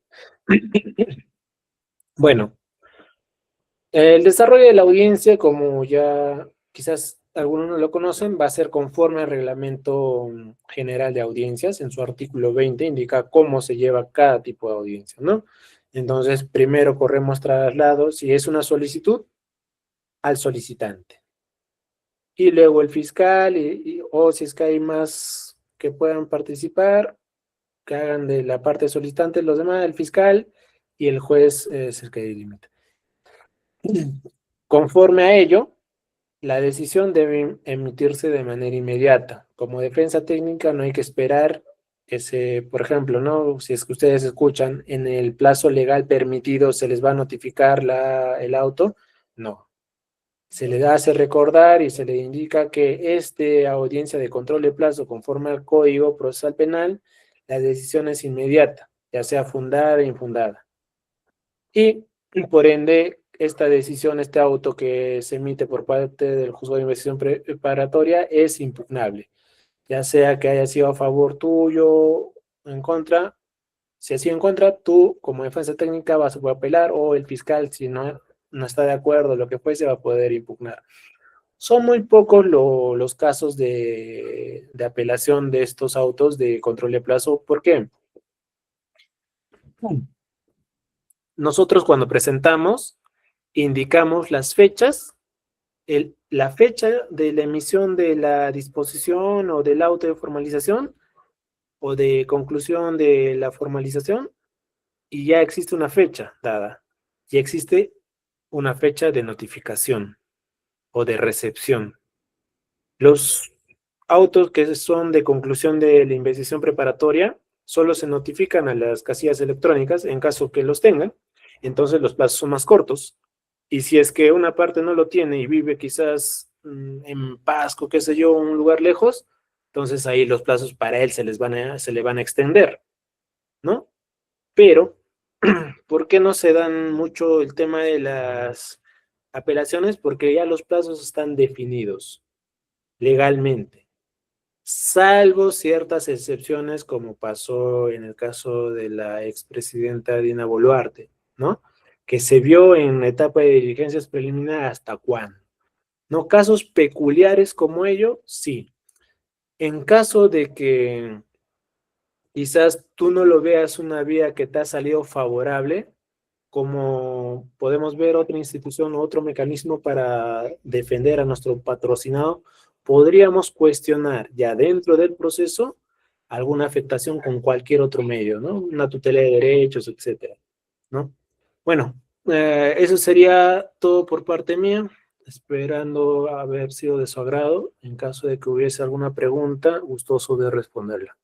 Bueno, el desarrollo de la audiencia, como ya quizás algunos no lo conocen, va a ser conforme al Reglamento General de Audiencias. En su artículo 20 indica cómo se lleva cada tipo de audiencia, ¿no? Entonces, primero corremos traslado, si es una solicitud, al solicitante. Y luego el fiscal, o si es que hay más que puedan participar, que hagan de la parte solicitante los demás, el fiscal y el juez es el que delimita. Conforme a ello, la decisión debe emitirse de manera inmediata. Como defensa técnica no hay que esperar que por ejemplo, ¿no?, si es que ustedes escuchan, en el plazo legal permitido se les va a notificar el auto. No. Se le hace recordar y se le indica que audiencia de control de plazo conforme al Código Procesal Penal, la decisión es inmediata, ya sea fundada o infundada. Y por ende, esta decisión, este auto que se emite por parte del juzgado de investigación preparatoria es impugnable, ya sea que haya sido a favor tuyo o en contra. Si ha sido en contra, tú como defensa técnica vas a poder apelar, o el fiscal, si no está de acuerdo, lo que fuese, va a poder impugnar. Son muy pocos los casos de apelación de estos autos de control de plazo. ¿Por qué? Nosotros cuando presentamos, indicamos las fechas, la fecha de la emisión de la disposición o del auto de formalización o de conclusión de la formalización, y ya existe una fecha dada, y existe una fecha de notificación o de recepción. Los autos que son de conclusión de la investigación preparatoria solo se notifican a las casillas electrónicas en caso que los tengan, entonces los plazos son más cortos. Y si es que una parte no lo tiene y vive quizás en Pasco, qué sé yo, un lugar lejos, entonces ahí los plazos para él se le van a extender, ¿no? Pero ¿Por qué no se dan mucho el tema de las apelaciones? Porque ya los plazos están definidos legalmente, salvo ciertas excepciones como pasó en el caso de la expresidenta Dina Boluarte, ¿no? Que se vio en la etapa de diligencias preliminares hasta cuándo, ¿no? Casos peculiares como ello, sí. En caso de que quizás tú no lo veas una vía que te ha salido favorable, como podemos ver otra institución o otro mecanismo para defender a nuestro patrocinado, podríamos cuestionar ya dentro del proceso alguna afectación con cualquier otro medio, ¿no? Una tutela de derechos, etcétera, ¿no? Bueno, eso sería todo por parte mía, esperando haber sido de su agrado. En caso de que hubiese alguna pregunta, gustoso de responderla.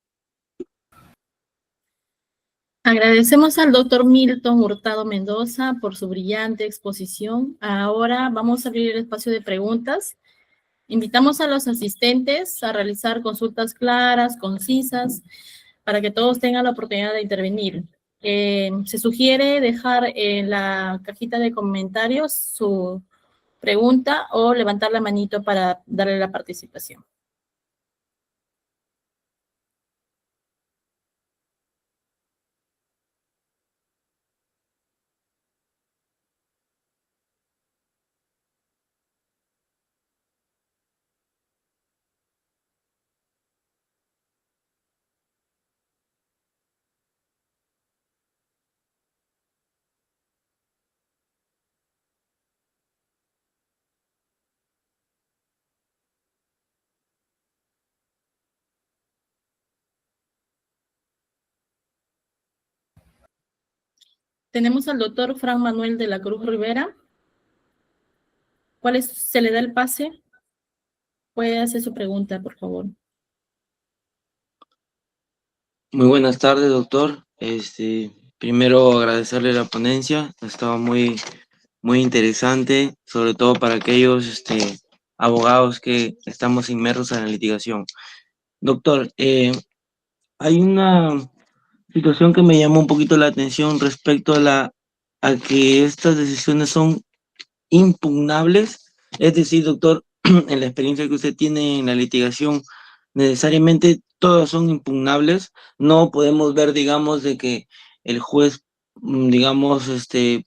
Agradecemos al doctor Milton Hurtado Mendoza por su brillante exposición. Ahora vamos a abrir el espacio de preguntas. Invitamos a los asistentes a realizar consultas claras, concisas, para que todos tengan la oportunidad de intervenir. Se sugiere dejar en la cajita de comentarios su pregunta o levantar la manito para darle la participación. Tenemos al doctor Fran Manuel de la Cruz Rivera. ¿Se le da el pase? Puede hacer su pregunta, por favor. Muy buenas tardes, doctor. Primero agradecerle la ponencia, estaba muy interesante, sobre todo para aquellos abogados que estamos inmersos en la litigación. Doctor, hay una situación que me llamó un poquito la atención respecto a que estas decisiones son impugnables. Es decir, doctor, en la experiencia que usted tiene en la litigación, necesariamente todas son impugnables. No podemos ver, digamos, de que el juez, digamos,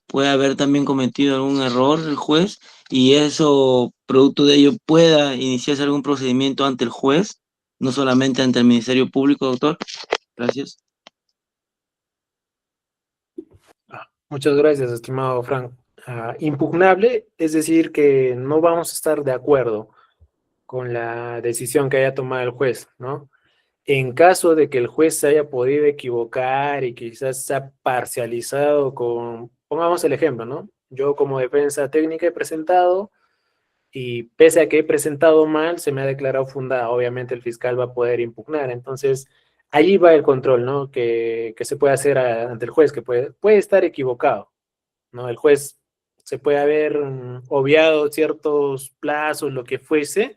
puede haber también cometido algún error el juez y eso, producto de ello, pueda iniciarse algún procedimiento ante el juez, no solamente ante el Ministerio Público, doctor. Gracias. Muchas gracias, estimado Frank. Impugnable, es decir, que no vamos a estar de acuerdo con la decisión que haya tomado el juez, ¿no? En caso de que el juez se haya podido equivocar y quizás se ha parcializado con, pongamos el ejemplo, ¿no? Yo como defensa técnica he presentado y pese a que he presentado mal, se me ha declarado fundada. Obviamente el fiscal va a poder impugnar. Entonces, allí va el control, ¿no? Que se puede hacer ante el juez, que puede estar equivocado, ¿no? El juez se puede haber obviado ciertos plazos, lo que fuese.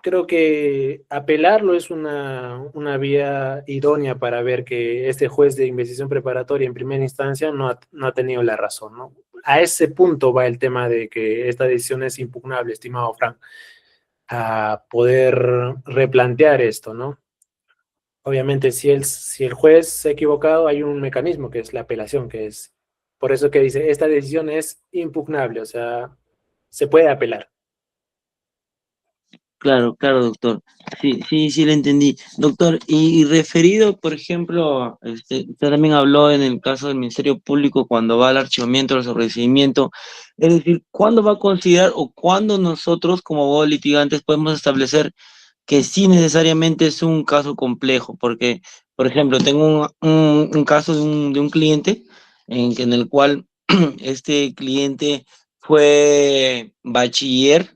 Creo que apelarlo es una vía idónea para ver que este juez de investigación preparatoria en primera instancia no ha tenido la razón, ¿no? A ese punto va el tema de que esta decisión es impugnable, estimado Frank, a poder replantear esto, ¿no? Obviamente, si el juez se ha equivocado, hay un mecanismo que es la apelación, que es por eso que dice, esta decisión es impugnable, o sea, se puede apelar. Claro, claro, doctor. Sí, le entendí. Doctor, y referido, por ejemplo, usted también habló en el caso del Ministerio Público cuando va al archivamiento, al sobreseimiento, es decir, ¿cuándo va a considerar o cuándo nosotros como abogados litigantes podemos establecer que sí necesariamente es un caso complejo? Porque, por ejemplo, tengo un caso de un cliente en el cual este cliente fue bachiller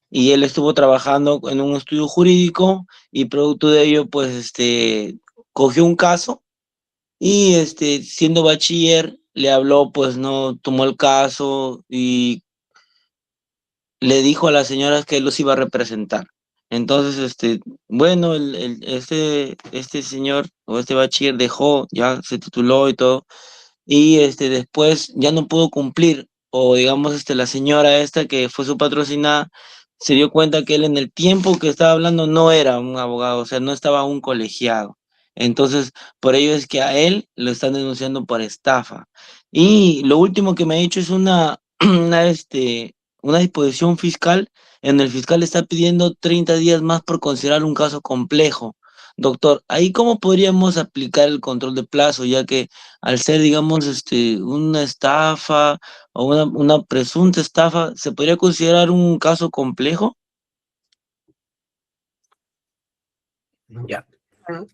y él estuvo trabajando en un estudio jurídico y producto de ello, pues, cogió un caso y, siendo bachiller, le habló, pues, no tomó el caso y le dijo a las señoras que él los iba a representar. Entonces, bueno, este señor o este bachiller dejó, ya se tituló y todo, y después ya no pudo cumplir, o digamos la señora esta que fue su patrocinada se dio cuenta que él en el tiempo que estaba hablando no era un abogado, o sea, no estaba aún colegiado. Entonces, por ello es que a él lo están denunciando por estafa. Y lo último que me ha dicho es una disposición fiscal, en el fiscal está pidiendo 30 días más por considerar un caso complejo. Doctor, ¿ahí cómo podríamos aplicar el control de plazo, ya que al ser, digamos, una estafa o una presunta estafa, ¿se podría considerar un caso complejo? Ya.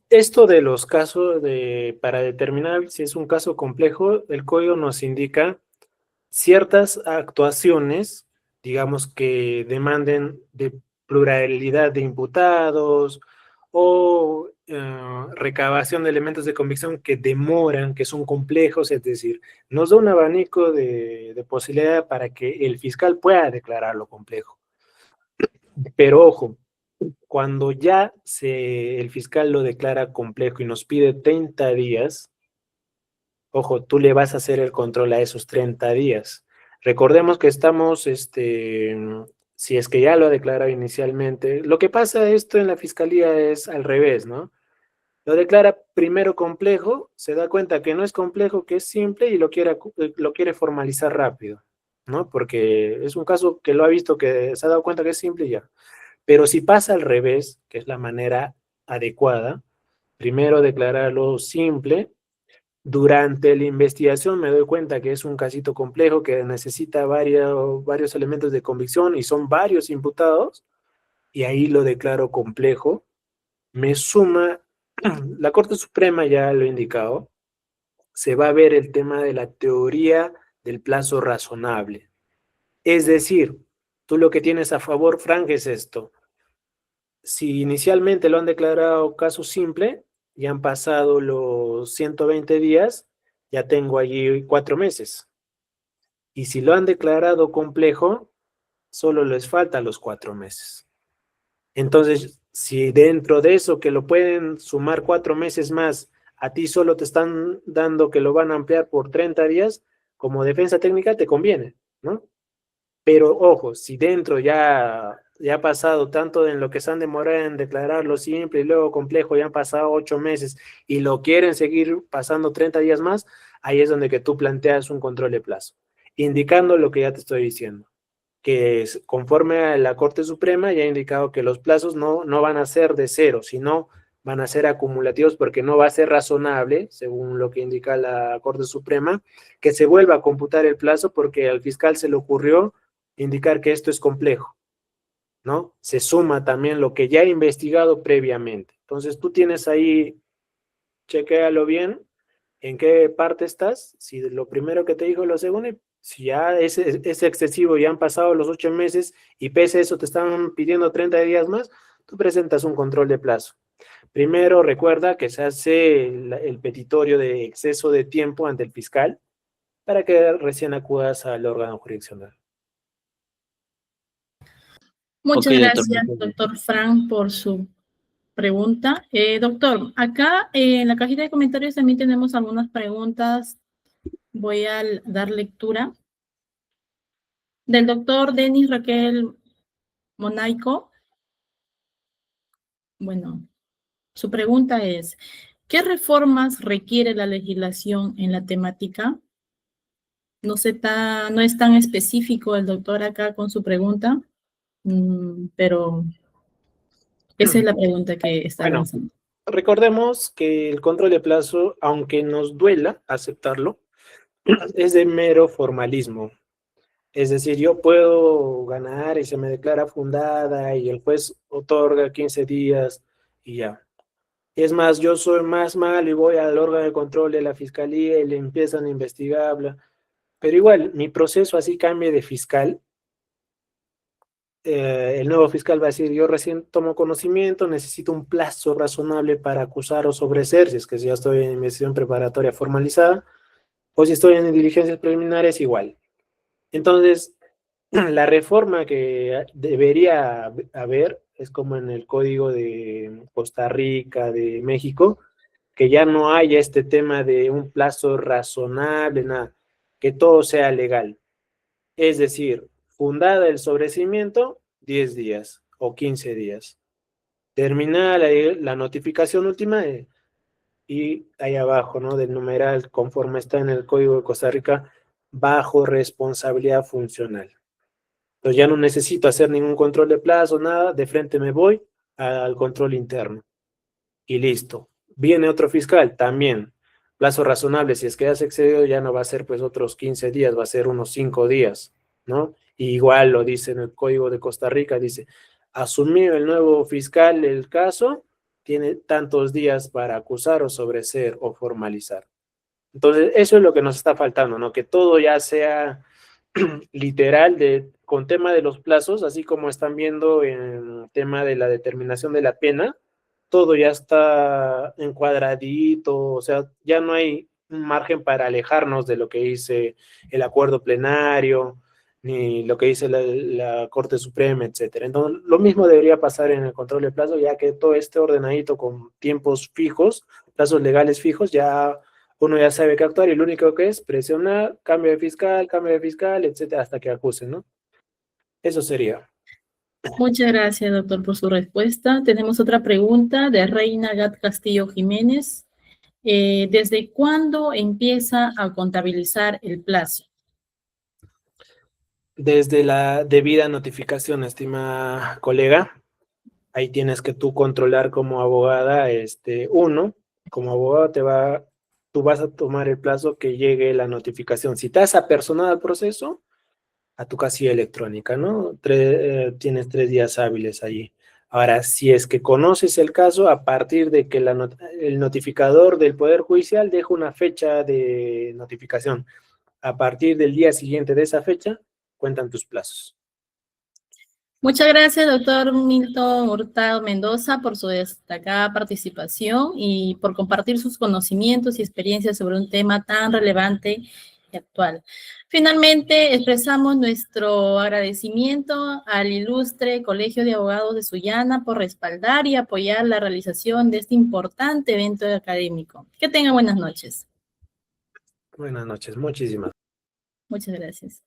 Esto de los casos para determinar si es un caso complejo, el código nos indica ciertas actuaciones, digamos, que demanden de pluralidad de imputados o recabación de elementos de convicción que demoran, que son complejos, es decir, nos da un abanico de posibilidad para que el fiscal pueda declararlo complejo. Pero ojo, cuando ya el fiscal lo declara complejo y nos pide 30 días, ojo, tú le vas a hacer el control a esos 30 días. Recordemos que estamos, si es que ya lo ha declarado inicialmente, lo que pasa esto en la fiscalía es al revés, ¿no? Lo declara primero complejo, se da cuenta que no es complejo, que es simple y lo quiere formalizar rápido, ¿no? Porque es un caso que lo ha visto, que se ha dado cuenta que es simple y ya. Pero si pasa al revés, que es la manera adecuada, primero declararlo simple. Durante la investigación me doy cuenta que es un casito complejo que necesita varios elementos de convicción y son varios imputados, y ahí lo declaro complejo. Me suma, la Corte Suprema ya lo ha indicado, se va a ver el tema de la teoría del plazo razonable. Es decir, tú lo que tienes a favor, Frank, es esto. Si inicialmente lo han declarado caso simple y han pasado los 120 días, ya tengo allí 4 meses. Y si lo han declarado complejo, solo les faltan los 4 meses. Entonces, si dentro de eso que lo pueden sumar 4 meses más, a ti solo te están dando que lo van a ampliar por 30 días, como defensa técnica te conviene, ¿no? Pero ojo, si dentro ya ha pasado tanto en lo que se han demorado en declararlo simple y luego complejo, ya han pasado 8 meses y lo quieren seguir pasando 30 días más, ahí es donde que tú planteas un control de plazo, indicando lo que ya te estoy diciendo, que conforme a la Corte Suprema ya ha indicado que los plazos no van a ser de cero, sino van a ser acumulativos porque no va a ser razonable, según lo que indica la Corte Suprema, que se vuelva a computar el plazo porque al fiscal se le ocurrió indicar que esto es complejo, ¿no? Se suma también lo que ya he investigado previamente. Entonces tú tienes ahí, chequéalo bien, en qué parte estás, si lo primero que te dijo lo segundo, si ya es excesivo, ya han pasado los 8 meses y pese a eso te están pidiendo 30 días más, tú presentas un control de plazo. Primero recuerda que se hace el petitorio de exceso de tiempo ante el fiscal para que recién acudas al órgano jurisdiccional. Muchas Ok, doctor. gracias, doctor Frank, por su pregunta. Doctor, acá en la cajita de comentarios también tenemos algunas preguntas. Voy a dar lectura. Del doctor Denis Raquel Monaico. Bueno, su pregunta es, ¿qué reformas requiere la legislación en la temática? No es tan específico el doctor acá con su pregunta, pero esa es la pregunta que está lanzando. Recordemos que el control de plazo, aunque nos duela aceptarlo, es de mero formalismo. Es decir, yo puedo ganar y se me declara fundada y el juez otorga 15 días y ya. Es más, yo soy más malo y voy al órgano de control de la fiscalía y le empiezan a investigar, bla. Pero igual, mi proceso así cambie de fiscal. El nuevo fiscal va a decir, yo recién tomo conocimiento, necesito un plazo razonable para acusar o sobreseer, si es que ya estoy en investigación preparatoria formalizada, o si estoy en diligencias preliminares, igual. Entonces, la reforma que debería haber es como en el Código de Costa Rica, de México, que ya no haya este tema de un plazo razonable, nada, que todo sea legal. Es decir, fundada el sobreseimiento, 10 días o 15 días. Terminada la notificación última y ahí abajo, ¿no? Del numeral, conforme está en el Código de Costa Rica, bajo responsabilidad funcional. Entonces ya no necesito hacer ningún control de plazo, nada, de frente me voy al control interno. Y listo. Viene otro fiscal, también. Plazo razonable, si es que ya se excedió, ya no va a ser pues otros 15 días, va a ser unos 5 días, ¿no? Y igual lo dice en el Código de Costa Rica, dice, asumió el nuevo fiscal el caso, tiene tantos días para acusar o sobreseer o formalizar. Entonces, eso es lo que nos está faltando, ¿no? Que todo ya sea literal con tema de los plazos, así como están viendo en el tema de la determinación de la pena, todo ya está encuadradito, o sea, ya no hay un margen para alejarnos de lo que dice el acuerdo plenario, ni lo que dice la Corte Suprema, etcétera. Entonces, lo mismo debería pasar en el control de plazo, ya que todo esté ordenadito con tiempos fijos, plazos legales fijos, ya uno ya sabe qué actuar y lo único que es presionar, cambio de fiscal, etcétera, hasta que acusen, ¿no? Eso sería. Muchas gracias, doctor, por su respuesta. Tenemos otra pregunta de Reina Gat Castillo Jiménez. ¿Desde cuándo empieza a contabilizar el plazo? Desde la debida notificación, estimada colega, ahí tienes que tú controlar como abogada, como abogado tú vas a tomar el plazo que llegue la notificación. Si estás apersonado al proceso, a tu casilla electrónica, ¿no? Tienes 3 días hábiles allí. Ahora, si es que conoces el caso, a partir de que el notificador del Poder Judicial deja una fecha de notificación, a partir del día siguiente de esa fecha, cuentan tus plazos. Muchas gracias, doctor Milton Hurtado Mendoza, por su destacada participación y por compartir sus conocimientos y experiencias sobre un tema tan relevante y actual. Finalmente, expresamos nuestro agradecimiento al ilustre Colegio de Abogados de Sullana por respaldar y apoyar la realización de este importante evento académico. Que tengan buenas noches. Buenas noches, muchísimas. Muchas gracias.